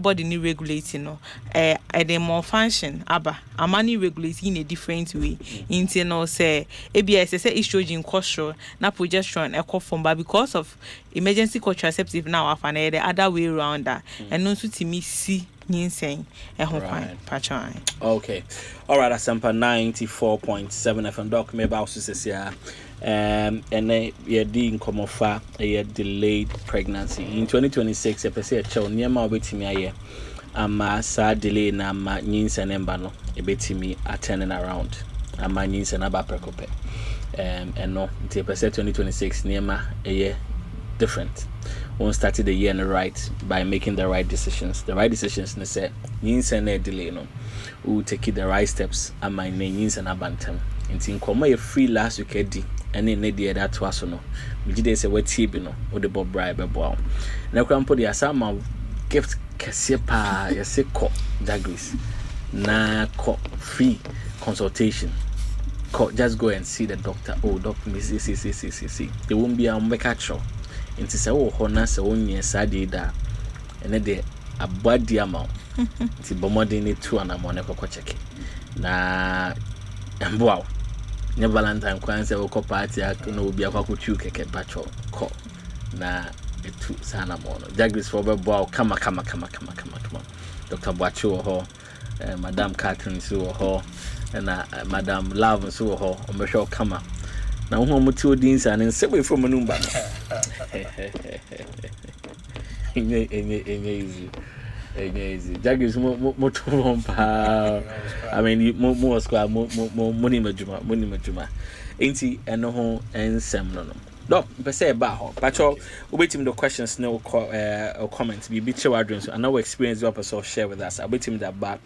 [SPEAKER 2] body ni regulating no the more function aba amani regulating in a different way. Into no say ABS say estrogen cholesterol na progesterone form, but because of emergency contraceptive now after the other way around that and no to me see okay.
[SPEAKER 1] All right, Asempa 94.7 FM doc me about to say and then yeah the come far a delayed pregnancy in 2026 a person child near my waiting me ama sad delay na ma nyinsa nemba no e betimi attending around ama nyinsa na ba prekope and no the person 2026 near ma different. Won't start the year in the right by making the right decisions. The right decisions, they say, nyinsa na delay no. We take the right steps. And my name nyinsa na bantam. Inti nkoma ye free last week edi. And then the that to us no. We did say what tibi no. Or the bob bribe bow. Na krampo the asama gift kesepa ya se ko Douglas. Na ko free consultation. Just go and see the doctor. Oh, doctor, see. There won't be a mbekacho. Inti se wo ho na se wonye sade da ene de abadi ama nti bomode ne tu ana mo ne kokko check na emboa ne valentine kwan se wo ko party na obi akwa chu keke bacho ko na etu sana mo no Douglas for boa kama Dr. Boacho ho Madam Catherine so ho na Madam Love so ho o me show kama na wo mo ti odin sa ne se we from numba easy Douglas mo to pa I mean mo square mo money majuma enti eno ho ensem no doc be say ba ho pacho obetim the questions no or comments be che wadron so and our experience you also share with us obetim that ba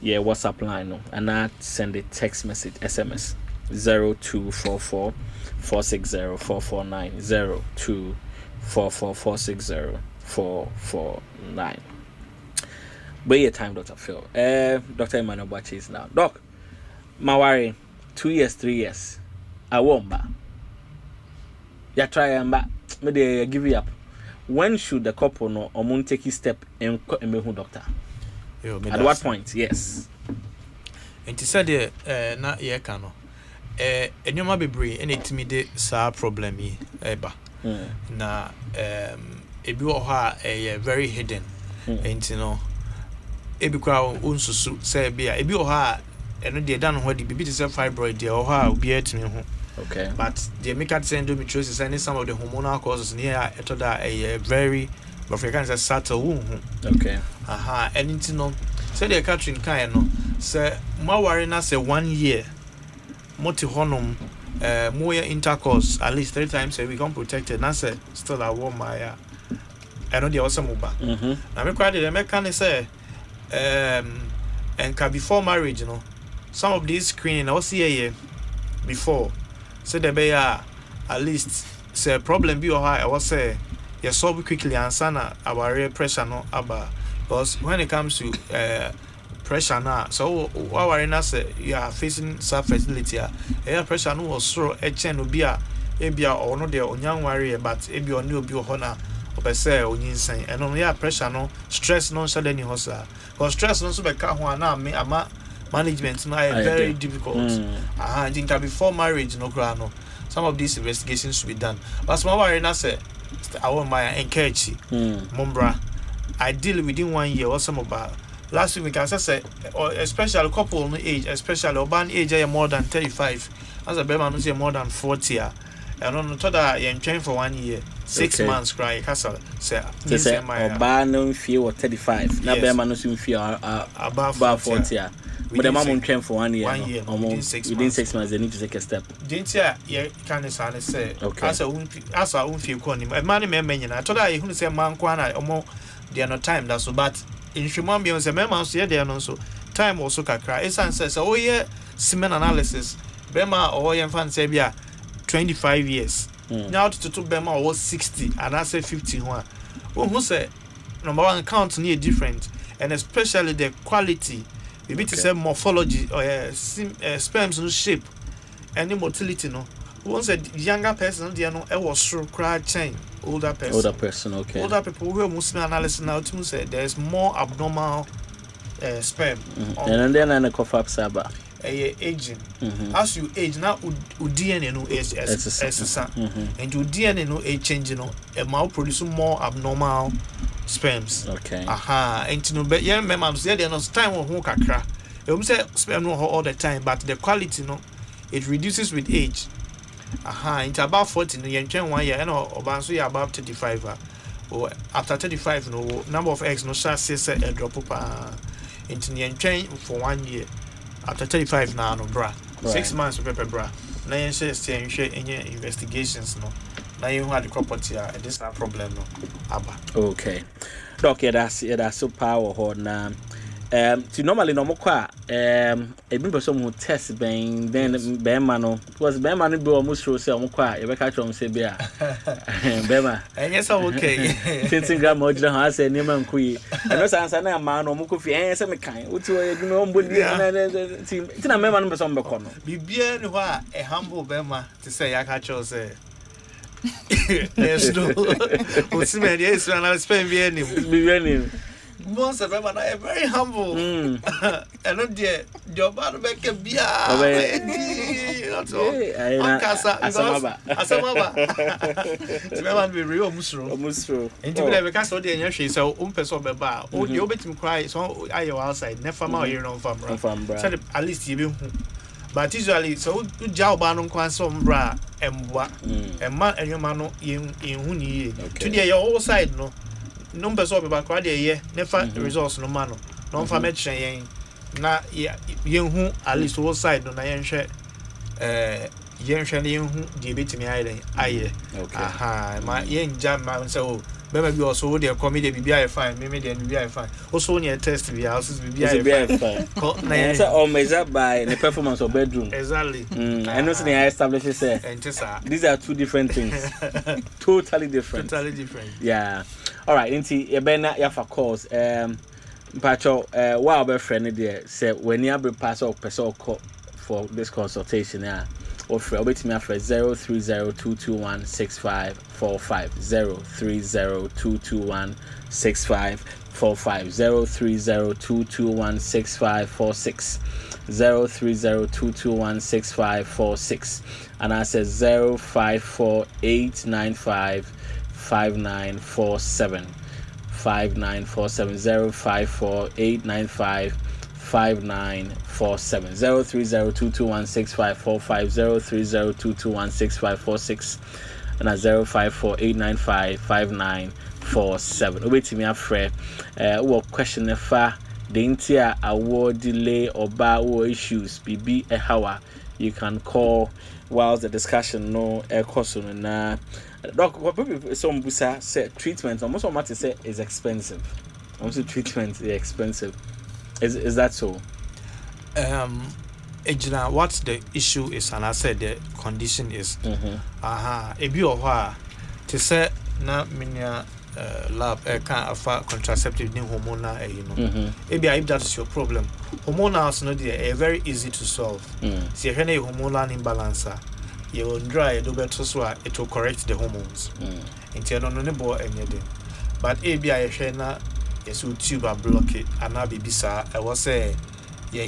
[SPEAKER 1] yeah WhatsApp line no and I send a text message SMS 0244 460 449 0244 460 449. But your time, Dr. Phil. Dr. Emmanuel Boache is now. Doc, my worry, 2 years, 3 years. I won't back. Ya try and back. Maybe give you up. When should the couple know or moon take his step and me who doctor? At what point? Yes.
[SPEAKER 4] And to say na ye kano. Enyoma bebre ene timide sa problem yi eba. Na ebi wo ha very hidden. And you know ebi kwa unsusu say bia ebi wo ha eno de dan ho de bibi te say fibroid de wo ha obi atimi ho.
[SPEAKER 1] Okay.
[SPEAKER 4] But the make endometriosis and some of the hormonal causes near etoda very but we can say subtle.
[SPEAKER 1] Okay.
[SPEAKER 4] And you know say the Catherine kind no say ma worry na say 1 year multi honum more intercourse at least 3 times a week unprotected na say still a warm my I know the awesome uba. Na me quite the mechanic say and before marriage you know some of these screening I see a year before say the be at least say problem be or high I was say you solve quickly and sana our pressure no aba because when it comes to pressure now so what worry na say you are facing self fertility air pressure no was so a chain obi a ebia or no de onyan worry but ebi oni obi ho na obese onyinsan and on ya pressure no stress no so any hosa because stress no so be ka ho na me ama management now very difficult. I think that before marriage no kra no some of these investigations should be done. But small worry na say I want my encourage Mumbra. I deal within 1 year or some about last week I say especially couple no age especially urban age more than 35 as a baby no say more than 40 and on to that you train for 1 year 6 months cry castle say
[SPEAKER 1] urban no feel 35 na baby no so feel about 40 but the mom train for 1 year within 6 months they need to take a step
[SPEAKER 4] didn't you can say as a feel koni man me nyina to that you say man kwa na omo there no time that's so but in human beings say man so there no so time also kakra esan says oh yeah semen analysis bema or young fan say 25 years. Now to bema was 60 and I say 51. Who say number one count near different, and especially the quality. Maybe to say morphology or sperms no shape, any motility no. Once a younger person, they know I was through cry chain. Older person,
[SPEAKER 1] okay.
[SPEAKER 4] Older people who are Muslim analysis now to say there's more abnormal sperm.
[SPEAKER 1] And then I cough up saba.
[SPEAKER 4] Aging. As you age now, DNA no age and your DNA no age change, you know, a mouth produce more abnormal sperms.
[SPEAKER 1] Okay.
[SPEAKER 4] And you know, but yeah, remember, say there's time on who kakra. You say sperm no all the time, but the quality, no, it reduces with age. It's about 40 no yen 1 year, and or so you about 35. Or after 35, no number of eggs no shall say a drop up into yen for 1 year. After 35 now, no bra. 6 months of paper bra. Now you say any investigations, no. Now you had the property, and this is a problem, no. Abba.
[SPEAKER 1] Okay. Okay, that's so powerful now. To normally no more a bit person who test then Bemano was Bemano be almost show say omukwa e be catch on say bia Bema
[SPEAKER 4] and yes okay
[SPEAKER 1] tinting grandma ojina ha say nima nkuyi and no answer na ma no omukwa fi say me kan uti o no ombodi na Bema no be so mbekọ no
[SPEAKER 4] bibia ni ho a humble Bema to say ya catch us say yes no osimedi is na spend bi anim most of them are very humble. And not the job out of Becca Bia. Asempa. Remember, we real Musro. And to be like a soldier, and she said, person beba. Oh, you bet him cry. So I you outside. Never mind, you know, from Said at least you. But usually, so good job on some bra and what and man and your man in Huni. Today, your whole side, no. Numbers of about quite a year, never resource no man, no formation, na young who at least all side on iron share, young shanning who debate me island. Aye, my young jam man so. Maybe also their committee be fine, maybe then be fine. Also, near test the houses be fine.
[SPEAKER 1] Or measured by the performance of bedroom.
[SPEAKER 4] Exactly.
[SPEAKER 1] And also, I established these are two different things. Totally different. Yeah. All right. Inti ebena ya for calls. Pacho, wow, be friend there. Say when you have pass or person call for this consultation, yeah. Or for wait me after 0302216545 0302216545 0302216546 0302216546 and I said 0548955947 0548955947 0302216545 and at 0548955947. Wait to me afre what question if the entire award delay or bar or issues BB a hour you can call whilst the discussion no question na doc what people some busa say treatment almost what to say is expensive. Also treatment is expensive. Is that so?
[SPEAKER 4] Ejina, what the issue is, and I said the condition is. A bit of her to say na minya lab can offer contraceptive ni hormonal, you know. Maybe if that is your problem, hormonals no they are very easy to solve. See, if any hormonal imbalance, you will dry do better so it will correct the hormones. Until no no anything. But maybe I share na. Yes, tube block it, and now be bisa. I was say, yeah,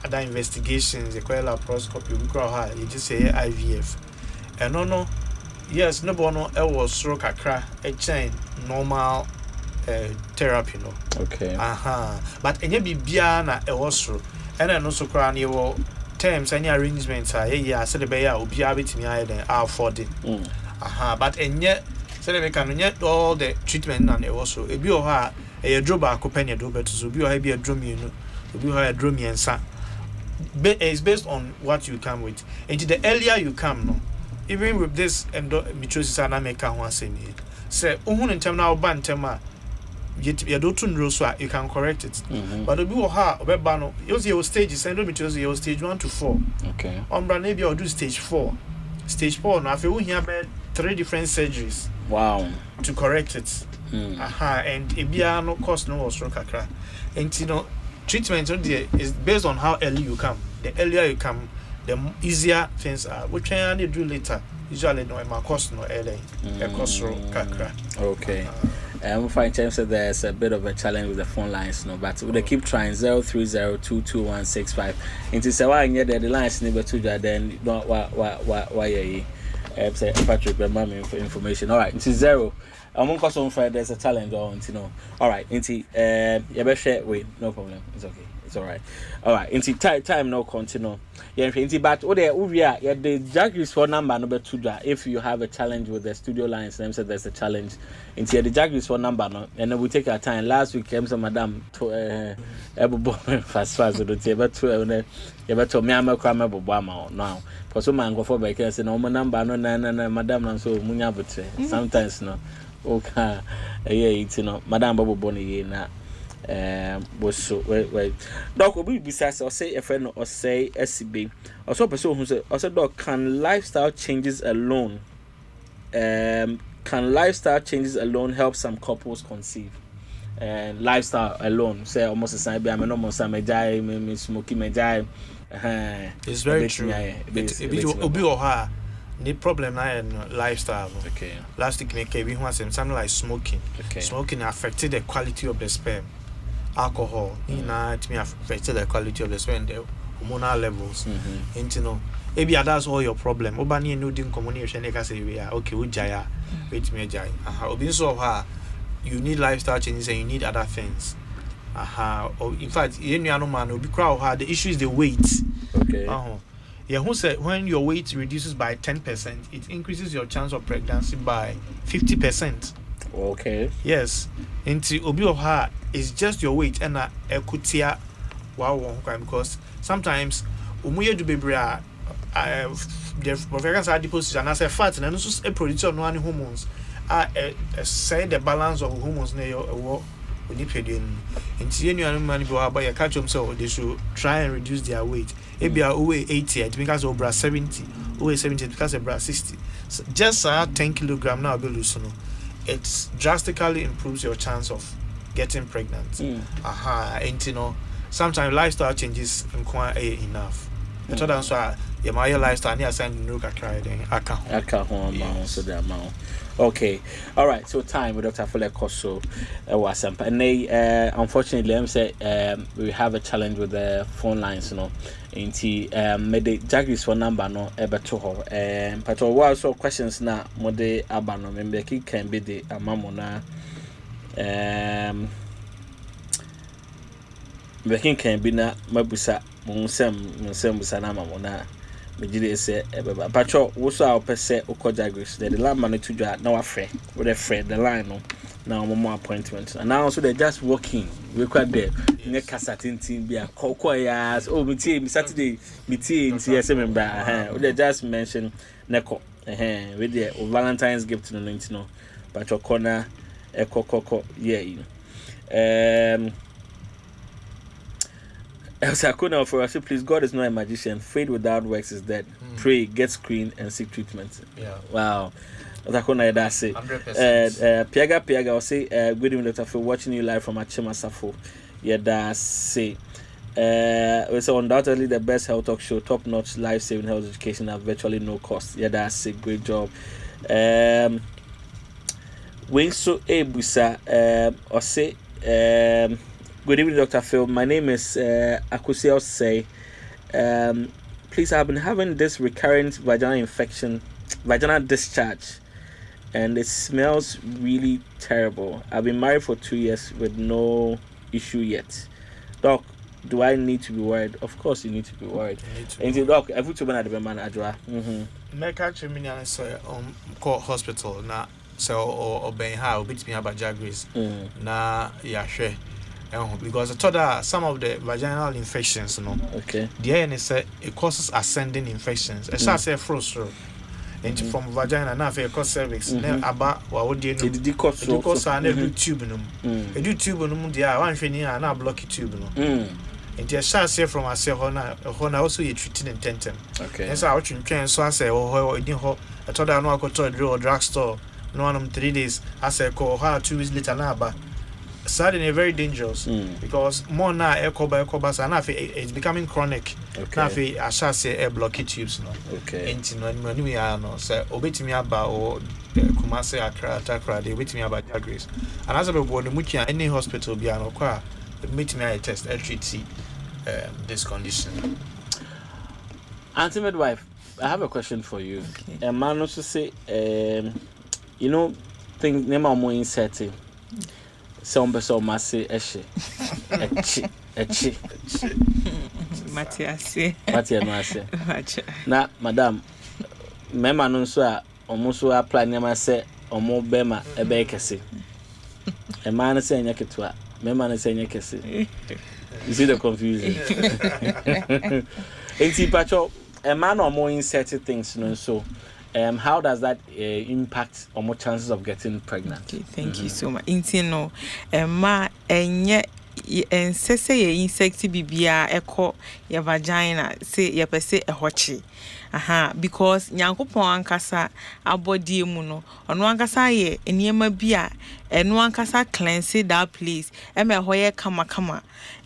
[SPEAKER 4] other investigations, a laparoscopy, we call her, you just say IVF. And no, yes, no bono, I was stroke a crack, a chain, normal therapy, no.
[SPEAKER 1] Okay.
[SPEAKER 4] But any be biana, a was true, and I also cry your terms, any arrangements, I said the bear will be able to me, I'll afford it. But and yet. So they can get all the treatment and also a bio ha a drop company do better so be a drum you know be a drum and sa it's based on what you come with and the earlier you come no even with this endometriosis and make one say say uhun ntem na oba ntem a you do to so you can correct it. But the be ha obebano your stages endometriosis your stage 1 to 4.
[SPEAKER 1] Okay.
[SPEAKER 4] Maybe I'll do stage 4. Stage 4 now if you hear about 3 different surgeries.
[SPEAKER 1] Wow.
[SPEAKER 4] To correct it. And it be no cost no stroke kakra. And you know treatment is based on how early you come. The earlier you come, the easier things are. Which I need to do later. Usually no my cost no early. Cost kakra.
[SPEAKER 1] Okay. Find James said there's a bit of a challenge with the phone lines, no, but they keep trying 030222165. Into say why the lines never to then don't why say Patrick remember information. All right, into 0. I'm on on Friday. There's a challenge on all right, into you better share wait, no problem. It's okay. It's all right. Into time no continue. Yeah, but the Jagris for number 2 if you have a challenge with the studio lines, them said there's a challenge. Into the Jagris for number no, and then we take our time. Last week came some madam to fast so don't you ever me am a now. Because some man go for by say no number no madam and so munya butre. Sometimes no. Okay. Madam Bobo Bonnie na was so wait. Doc will be besides or say a friend or say SCB. Also person who said also doc can lifestyle changes alone help some couples conceive? And lifestyle alone say almost the same. I'm no some me smoking me jai.
[SPEAKER 4] It's very true. The problem now is lifestyle.
[SPEAKER 1] Okay.
[SPEAKER 4] Last week, we had something like smoking.
[SPEAKER 1] Okay.
[SPEAKER 4] Smoking affected the quality of the sperm. Alcohol, it may affected the quality of the sperm, the hormonal levels. And maybe that's all your problem. Obani no din communication. They can say we are okay. We jaya, wait me jaya. You need lifestyle changes and you need other things. In fact, the issue is the weight.
[SPEAKER 1] Okay.
[SPEAKER 4] Yeah, who said when your weight reduces by 10%, it increases your chance of pregnancy by 50%.
[SPEAKER 1] Okay.
[SPEAKER 4] Yes. Into Obioha is just your weight and a kutia because sometimes umuye do baby the preference adiposity and as a fat and also a producer of no hormones say the balance of hormones near your into any man go by a catch themselves, they should try and reduce their weight. Maybe away 80, it becomes over 70, away 70, it becomes over 60. So just 10 kilogram now, it drastically improves your chance of getting pregnant. And sometimes lifestyle changes quite enough. That's why my lifestyle near sign no cry then I can't
[SPEAKER 1] so the amount. Okay, all right. So time with Dr. Philemon so Asempa, and they unfortunately let me say we have a challenge with the phone lines, Inti made the Jagris for number no ebe to her. But what so questions na mode abano member can be the amamona Bekin can be na mabusa munsem busa na mamona. Mejide say patro wo so a opese Jagris the line man to dwa na wa frɛ with the friend the line no now more appointment and now so they just walking we quite there ne kasa tintin bia kokoyas me Saturday meeting yes remember we just mention neko with the Valentine's gift no no patro corner kokoko yeah Sakuna for us, please. God is not a magician. Faith without works is dead. Pray, get screened, and seek treatment.
[SPEAKER 4] Yeah.
[SPEAKER 1] Wow. Sakuna, that's it.
[SPEAKER 4] 100%.
[SPEAKER 1] Piaga, I'll say, good evening, Dr. Phil. Watching you live from Achema Safo. Yeah, that's it. It's undoubtedly the best health talk show, top notch, life saving health education at virtually no cost. Yeah, that's it. Great job. Wingso Ebusa, or say, good evening, Dr. Phil. My name is Akusiel Say. Please, I've been having this recurrent vaginal discharge, and it smells really terrible. I've been married for 2 years with no issue yet. Doc, do I need to be worried? Of course, you need to be worried. And doc, every two minutes, the man adwa.
[SPEAKER 4] Make actually mean I say call hospital na so or ben how bit me about Jagris na yeah sure. Because I thought that some of the vaginal infections,
[SPEAKER 1] okay,
[SPEAKER 4] the ANC it causes ascending infections. As I say, frost, and from vagina na fe cause cervix na aba wa wodi no
[SPEAKER 1] the
[SPEAKER 4] cause na do tube no do tube no dia wan hwe ni na block tube no and your shall say from us hona also you treating in tentem
[SPEAKER 1] okay
[SPEAKER 4] yes I watch train so I say oh I didn't I told her no I go to a drugstore no one 3 days I say call her 2 weeks later na ba suddenly very dangerous because more now ekoba so na it's becoming chronic na fe I shall say air block tubes no
[SPEAKER 1] okay
[SPEAKER 4] enti no we are no say obetimi aba o Kumasi Accra they obetimi aba Jagris and as a boy no muchi any hospital bia no kwa obetimi I test treat this condition.
[SPEAKER 1] Auntie midwife, I have a question for you.
[SPEAKER 3] Okay.
[SPEAKER 1] A man also say you know think nema mo inserting some person must say eche Matia no ase na madam mema no so a omo so apply nema say omo bema ebe kese e man say nya ketwa mema no say nya kese. You see the confusion. Enti pacho a man or more inserted things, you know, so how does that impact on more chances of getting pregnant?
[SPEAKER 2] Okay, thank you so much. Enti no ma enye ensese ye insect bibia eko your vagina say ye pese ehochi because nyankopon ankasa abodie mu no ono ankasa ye eniema bia eno ankasa cleanse that place eme hoye kama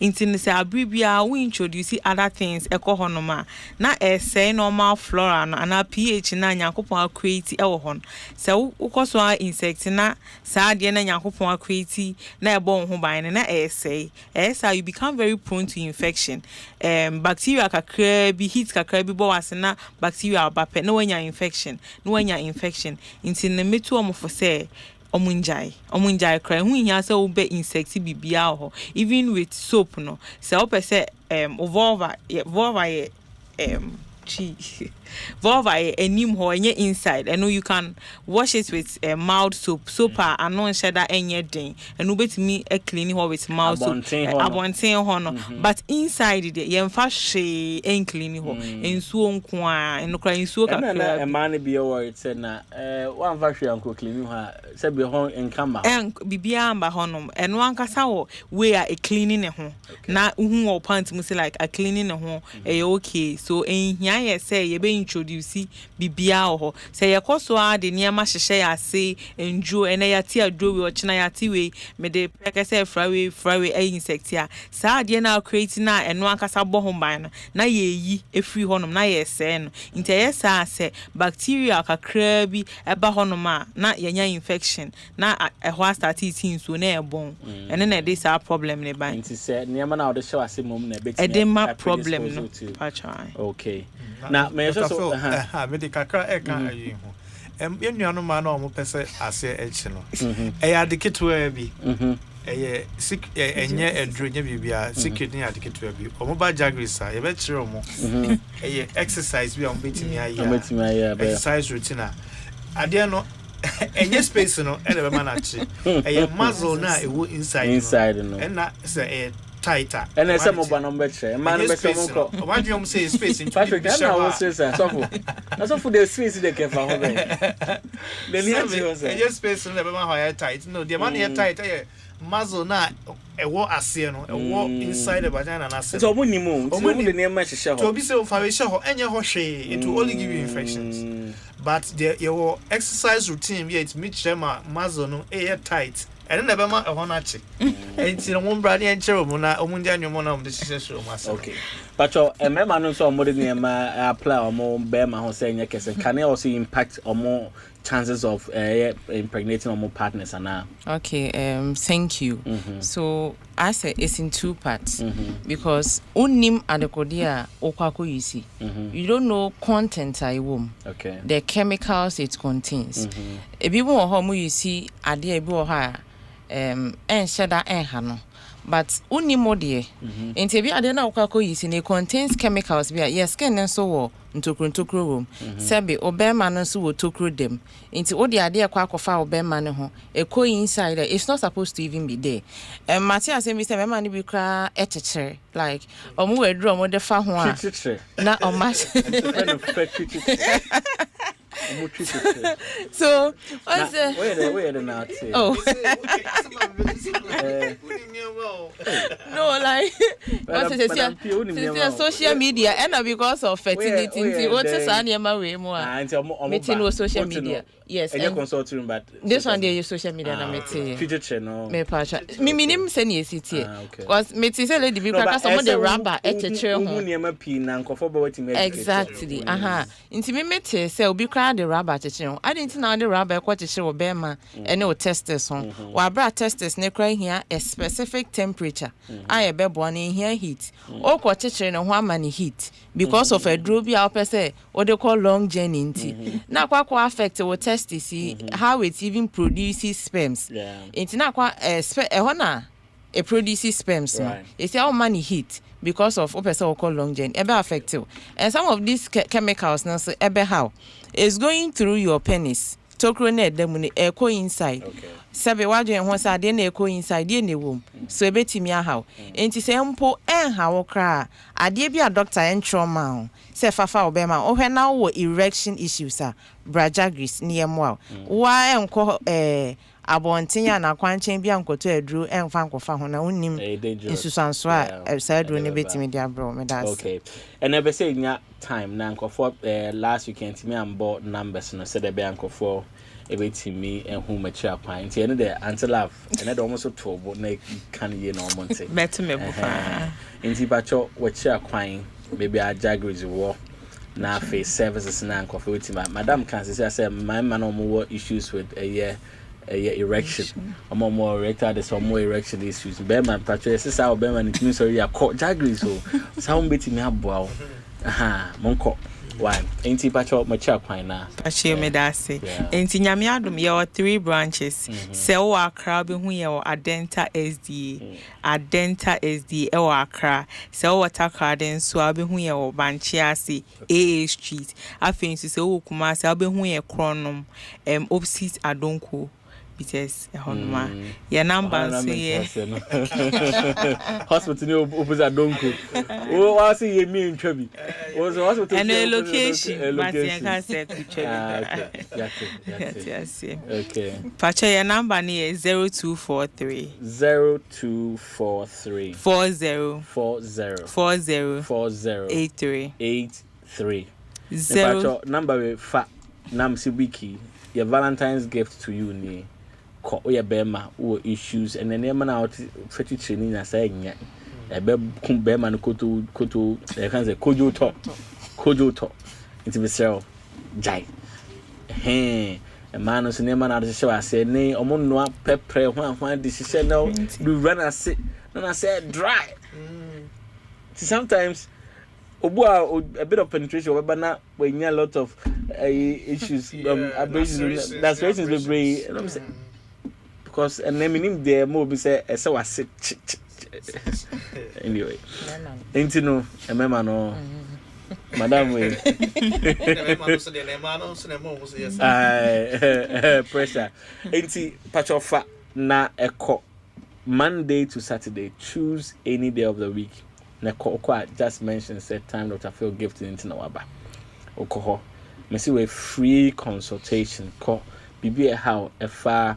[SPEAKER 2] inti ne say abribia we introduce other things eko honoma na say normal flora no ana pH na nyankopon create ewo hon say ukoso insect na saa de na nyankopon create na ebo ho ban na say you become very prone to infection. Bacteria kakra bi heat kakra bi bo wase na bacteria abape na wanya infection inti ne metu omo for say omunjai cry hu hia say wo be insect bibia ho even with soap no say wo pese vulva enim ho enye inside and you can wash it with mild soap anon sheda enye den and ubetimi clean ho with mild soap abonten ho no but inside the yemfa hwe en clean ho ensuo nko a enokra ensuo kakra
[SPEAKER 1] na man be worried say na one fa hwe anko clean ho say be ho enkama
[SPEAKER 2] bibia amba ho no eno ankasa wo we are cleaning ne ho na hu wo pant mu say like a cleaning ne ho okay so enhia ye say ye be introduce bibia ho say ye koso a de niam hyehye ya say enjo ene ya ti adro we ochina ya ti we me de preke say frawe insect ya saa de na create na eno ankasa bo ho ban no na ye yi efri ho no na ye say no inte ye saa say bacteria kakra bi eba ho no ma na ye nya infection na ho start eating so na e bon ene na dey saa problem ne ban
[SPEAKER 1] inte say niam na o de show ase mom na beti
[SPEAKER 2] edema problem no pacha
[SPEAKER 1] okay na me so
[SPEAKER 4] me kakra e kan ayi ho enuano ma na omo pese ase echi no e adiketo bi enye edronya bibia secret ni adiketo bi omo ba jagrisa ye be kire omo exercise bi omo betimi ayi exercise routine ade no enye space no e be manachi muscle na ewo inside no and na say tighter
[SPEAKER 1] and I said mobile number tre man be so mo
[SPEAKER 4] why do you say space in
[SPEAKER 1] Patrick na wo say so for the space dey kefa ho be the near you say
[SPEAKER 4] enye space no be ma how tight no the man here tight muscle na ewo ase no ewo inside the vagina na ase
[SPEAKER 1] so omo ni mo the near ma hye ho
[SPEAKER 4] to be say o fa we hye ho enye ho hwe it will only give you infections but your exercise routine it meet them muscle no tight and never ma honachi enti no mo brade en chere mo na omundi anyomo na mo de hye hye mo ase
[SPEAKER 1] okay but mema no so mo de near apply omo be ma ho say enye kese can it also impact omo chances of impregnating omo partners and
[SPEAKER 3] okay thank you so I say it's in two parts because unim adekodia okwako you see you don't know content I wom
[SPEAKER 1] okay
[SPEAKER 3] the chemicals it contains ebi wo ho mo you see ade ebi wo ha ensheda enha no but unimo de enti ebi ade na okwako you see it contains chemicals bia yes skin nso wo ntokro wom sebe obema no so wo tokro dem enti wo de ade akwakofa obema ne ho eko inside it's not supposed to even be there Matia say me say mema ne bi kra etechere like omo wedru omo de fa ho a na o ma So what's
[SPEAKER 1] where the now?
[SPEAKER 3] Oh. No, like what's it? Social media, and because of fertility, what's the Sanyama way more? Meeting social media. Yes,
[SPEAKER 1] and consulting, but
[SPEAKER 3] this one they use social media. Na meeting.
[SPEAKER 1] Future channel.
[SPEAKER 3] Me pacha. Me minim send city. Because meeting say lady because some of the rubber exactly. Inti me mete say obi kra the rubber cheche. I didn't know the rubber kwa cheche wo bema and no testers on. Wa bra testers ne kra here a specific temperature. I be born in here heat. O kwa cheche no ho amani heat because of a drobi a person what they call long journey inti. Na kwa affect wo test see how it even produces sperms. Inti na kwa hona it produces sperms. Right. It's how many heat because of person we call long journey. Ebe affect you. And some of these chemicals now so ebe how it's going through your penis. Tokronet demuni echo inside. Okay. Sebe wadwe ho sa de na echo inside de ne wom. So ebetimi how. Enti se mpo how kra ade bi a doctor en trauma se fafa obema ohwe na wo erection issues a brajagris ne yemwa. Wa enko abontinya na kwanchen bia nkoto aduru emfa nkofa ho na unnim nsusanso a sa aduru ne betimi dia bro me das.
[SPEAKER 1] Okay. And ebe say nya time na nkofo last weekend me am board numbers no said ebe nkofo ebetimi enhu machi akwan nti ene de anti-love ene de almost to bo na kan ye no monte
[SPEAKER 2] betime bufa
[SPEAKER 1] nti bacho wachi akwan baby ajagrizi wo na face services na nkofo wetima madam can say my man no more issues with a erection more erector there's some more erection issues beman patrol say how beman it means sorry jagri so sound betimi aboa monko why enti patrol macha kwan na
[SPEAKER 2] achi me da say enti nyame adom ye 3 branches se wo akra be hu ye adenta sda e wo akra se wo takra den so abe hu ye wo banchi ase aa street afin so se wo kuma se abe hu ye kronom opposite adonko because honma your number say
[SPEAKER 1] hospital no opposite donko o wa say ye me ntwabi o so hospital
[SPEAKER 2] and a location but you can say
[SPEAKER 1] okay
[SPEAKER 2] pacha your number is 0243 40 83
[SPEAKER 1] pacha number fa nam si wiki your Valentine's gift to you ni ko o ya bema o issues and then na out feti training na say nya e be kum bema no koto e kan say kojo to it be sell jai e man no se ne man na se wa say ne omo no pepre hwan decision now do run as na say dry sometimes a bit of penetration but na when you a lot of issues abrasions that's reasons we and I'm saying because and then meaning there more be say so was anyway ain't no remember no madam we pressure ain't pachofa na eko Monday to Saturday choose any day of the week na ko just mentioned said time Dr. Phil gifting into na waba okoho me see we free consultation ko bibi how efa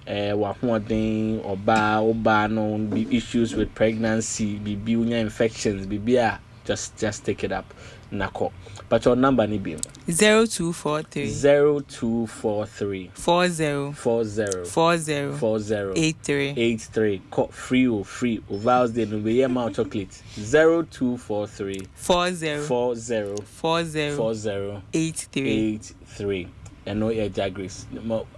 [SPEAKER 1] wa hoden oba no issues with pregnancy bibi unya infections bibi just take it up nako but your number ni bi
[SPEAKER 2] 0243 40 83
[SPEAKER 1] ko free vowels dey no be my chocolate 0243 40 83 and no air jagris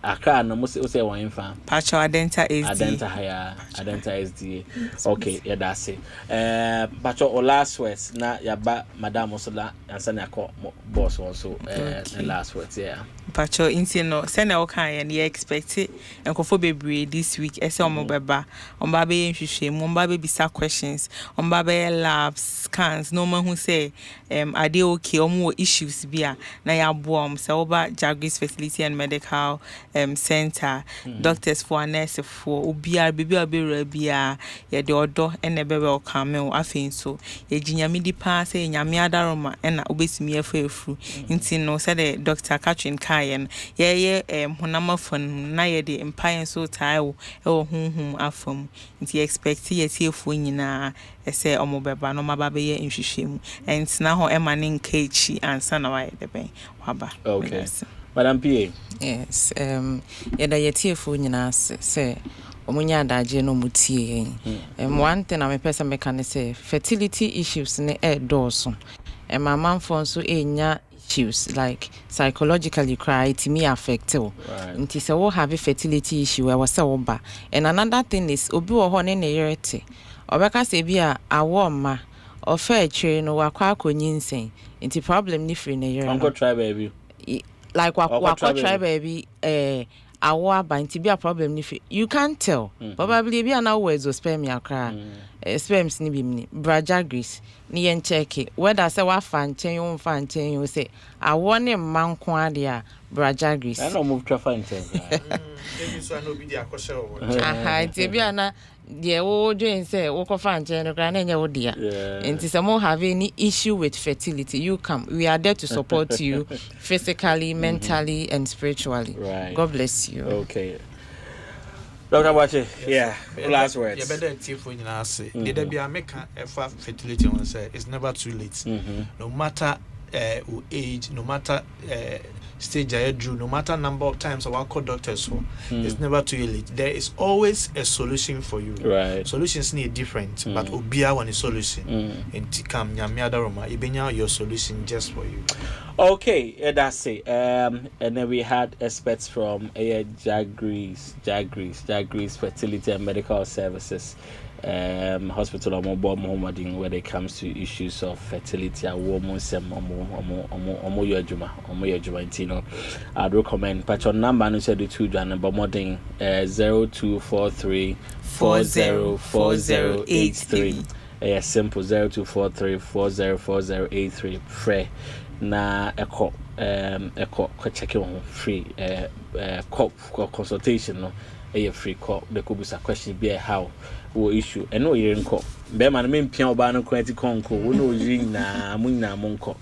[SPEAKER 1] aka no mo say one fan
[SPEAKER 2] pacho adenta
[SPEAKER 1] sda okay yeah that's it pacho o last words na yaba madam osola answer na boss also the last words yeah
[SPEAKER 2] Pacho intino send all kind and you expect it and kofo bebre this week ese omo beba on babe nhwehwe on babe bisa questions on babe labs scans no man who say are they okay omo issues bia na ya boam se oba Jagris Fertility and Medical Center doctors for nurse for obia baby obera bia ye de odo ene bebe o kamel afin so ye ginyame di pa say nyame adaroma ena obesimi afefru intino said the Dr. Catherine Kayen ye honama fun na ye de empire so taiwo e wo honhum afam nti expect ye tiefo nyina ese omobeba no mababe ye nhwehwemu entina ho emane nkechi ansa na waye de ben waba.
[SPEAKER 1] Okay. Madam PA.
[SPEAKER 3] Yes, ye da ye tiefo nyina se omunya adaje no mutie one thing I'm a person can say fertility issues ne doso my mom for so enya issues like psychologically cry it me affect you nti se wo have fertility issue we say wo ba and another thing is obi wo ho ne yerete obeka se bia awo ma ofa atwe no wakwa akonyinsen nti problem ni free ne yere
[SPEAKER 1] uncle try baby
[SPEAKER 3] like wakwa try baby awa ba nti be a problem ni free you can't tell probably be an always sperm ya kra sperms ni bi mni Jagris ni yen check it whether say wa fan chen you fan chen you say awo ne manko ade a Jagris
[SPEAKER 1] I no move to fan chen
[SPEAKER 4] maybe so I no be the akoshe o
[SPEAKER 3] aha nti be ana de wo join say wo ko fan chen no kra na nya wo dia nti say mo have any issue with fertility you come we are there to support you physically mentally and spiritually.
[SPEAKER 1] Right.
[SPEAKER 3] God bless you.
[SPEAKER 1] Okay. Dr. Wache, yeah, last words.
[SPEAKER 4] You better tell for you say. There be a make for fertility on say it's never too late. No matter age, no matter stage I drew, no matter number of times I call doctors for, it's never too late. There is always a solution for you.
[SPEAKER 1] Right.
[SPEAKER 4] Solutions need different, but obia one is solution. And come nyamiada roma, ibenya your solution just for you.
[SPEAKER 1] Okay, that's it. And then we had experts from Jagris Fertility and Medical Services hospital where it comes to issues of fertility. I'd recommend patch on number and said the two number modding 0243 404083. Simple 0243 404083. Free. Na echo check on free consultation no free call the could be a question be how wo issue and no you call be man me pia oba no kwati konko wo no yi na munna monko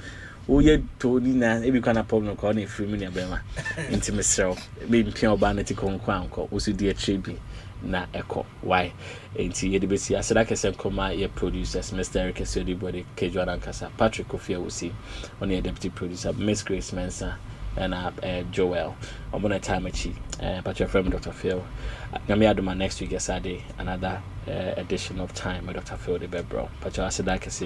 [SPEAKER 1] wo ye to ni na e bi kana problem ko na free me na be ma nti mesrew be pia oba na ti konko anko wo su die trebi na echo why enti ye de be si aseda kese koma ye producers Mr. Eric Sodi body Kejuan Kasa Patrick Kofia we see on the deputy producer Miss Grace Mensah and Joel on time achi Patrick friend Dr. Phil nyame adoma next week Saturday another edition of Time with Dr. Phil the Bebro Patrick aseda kese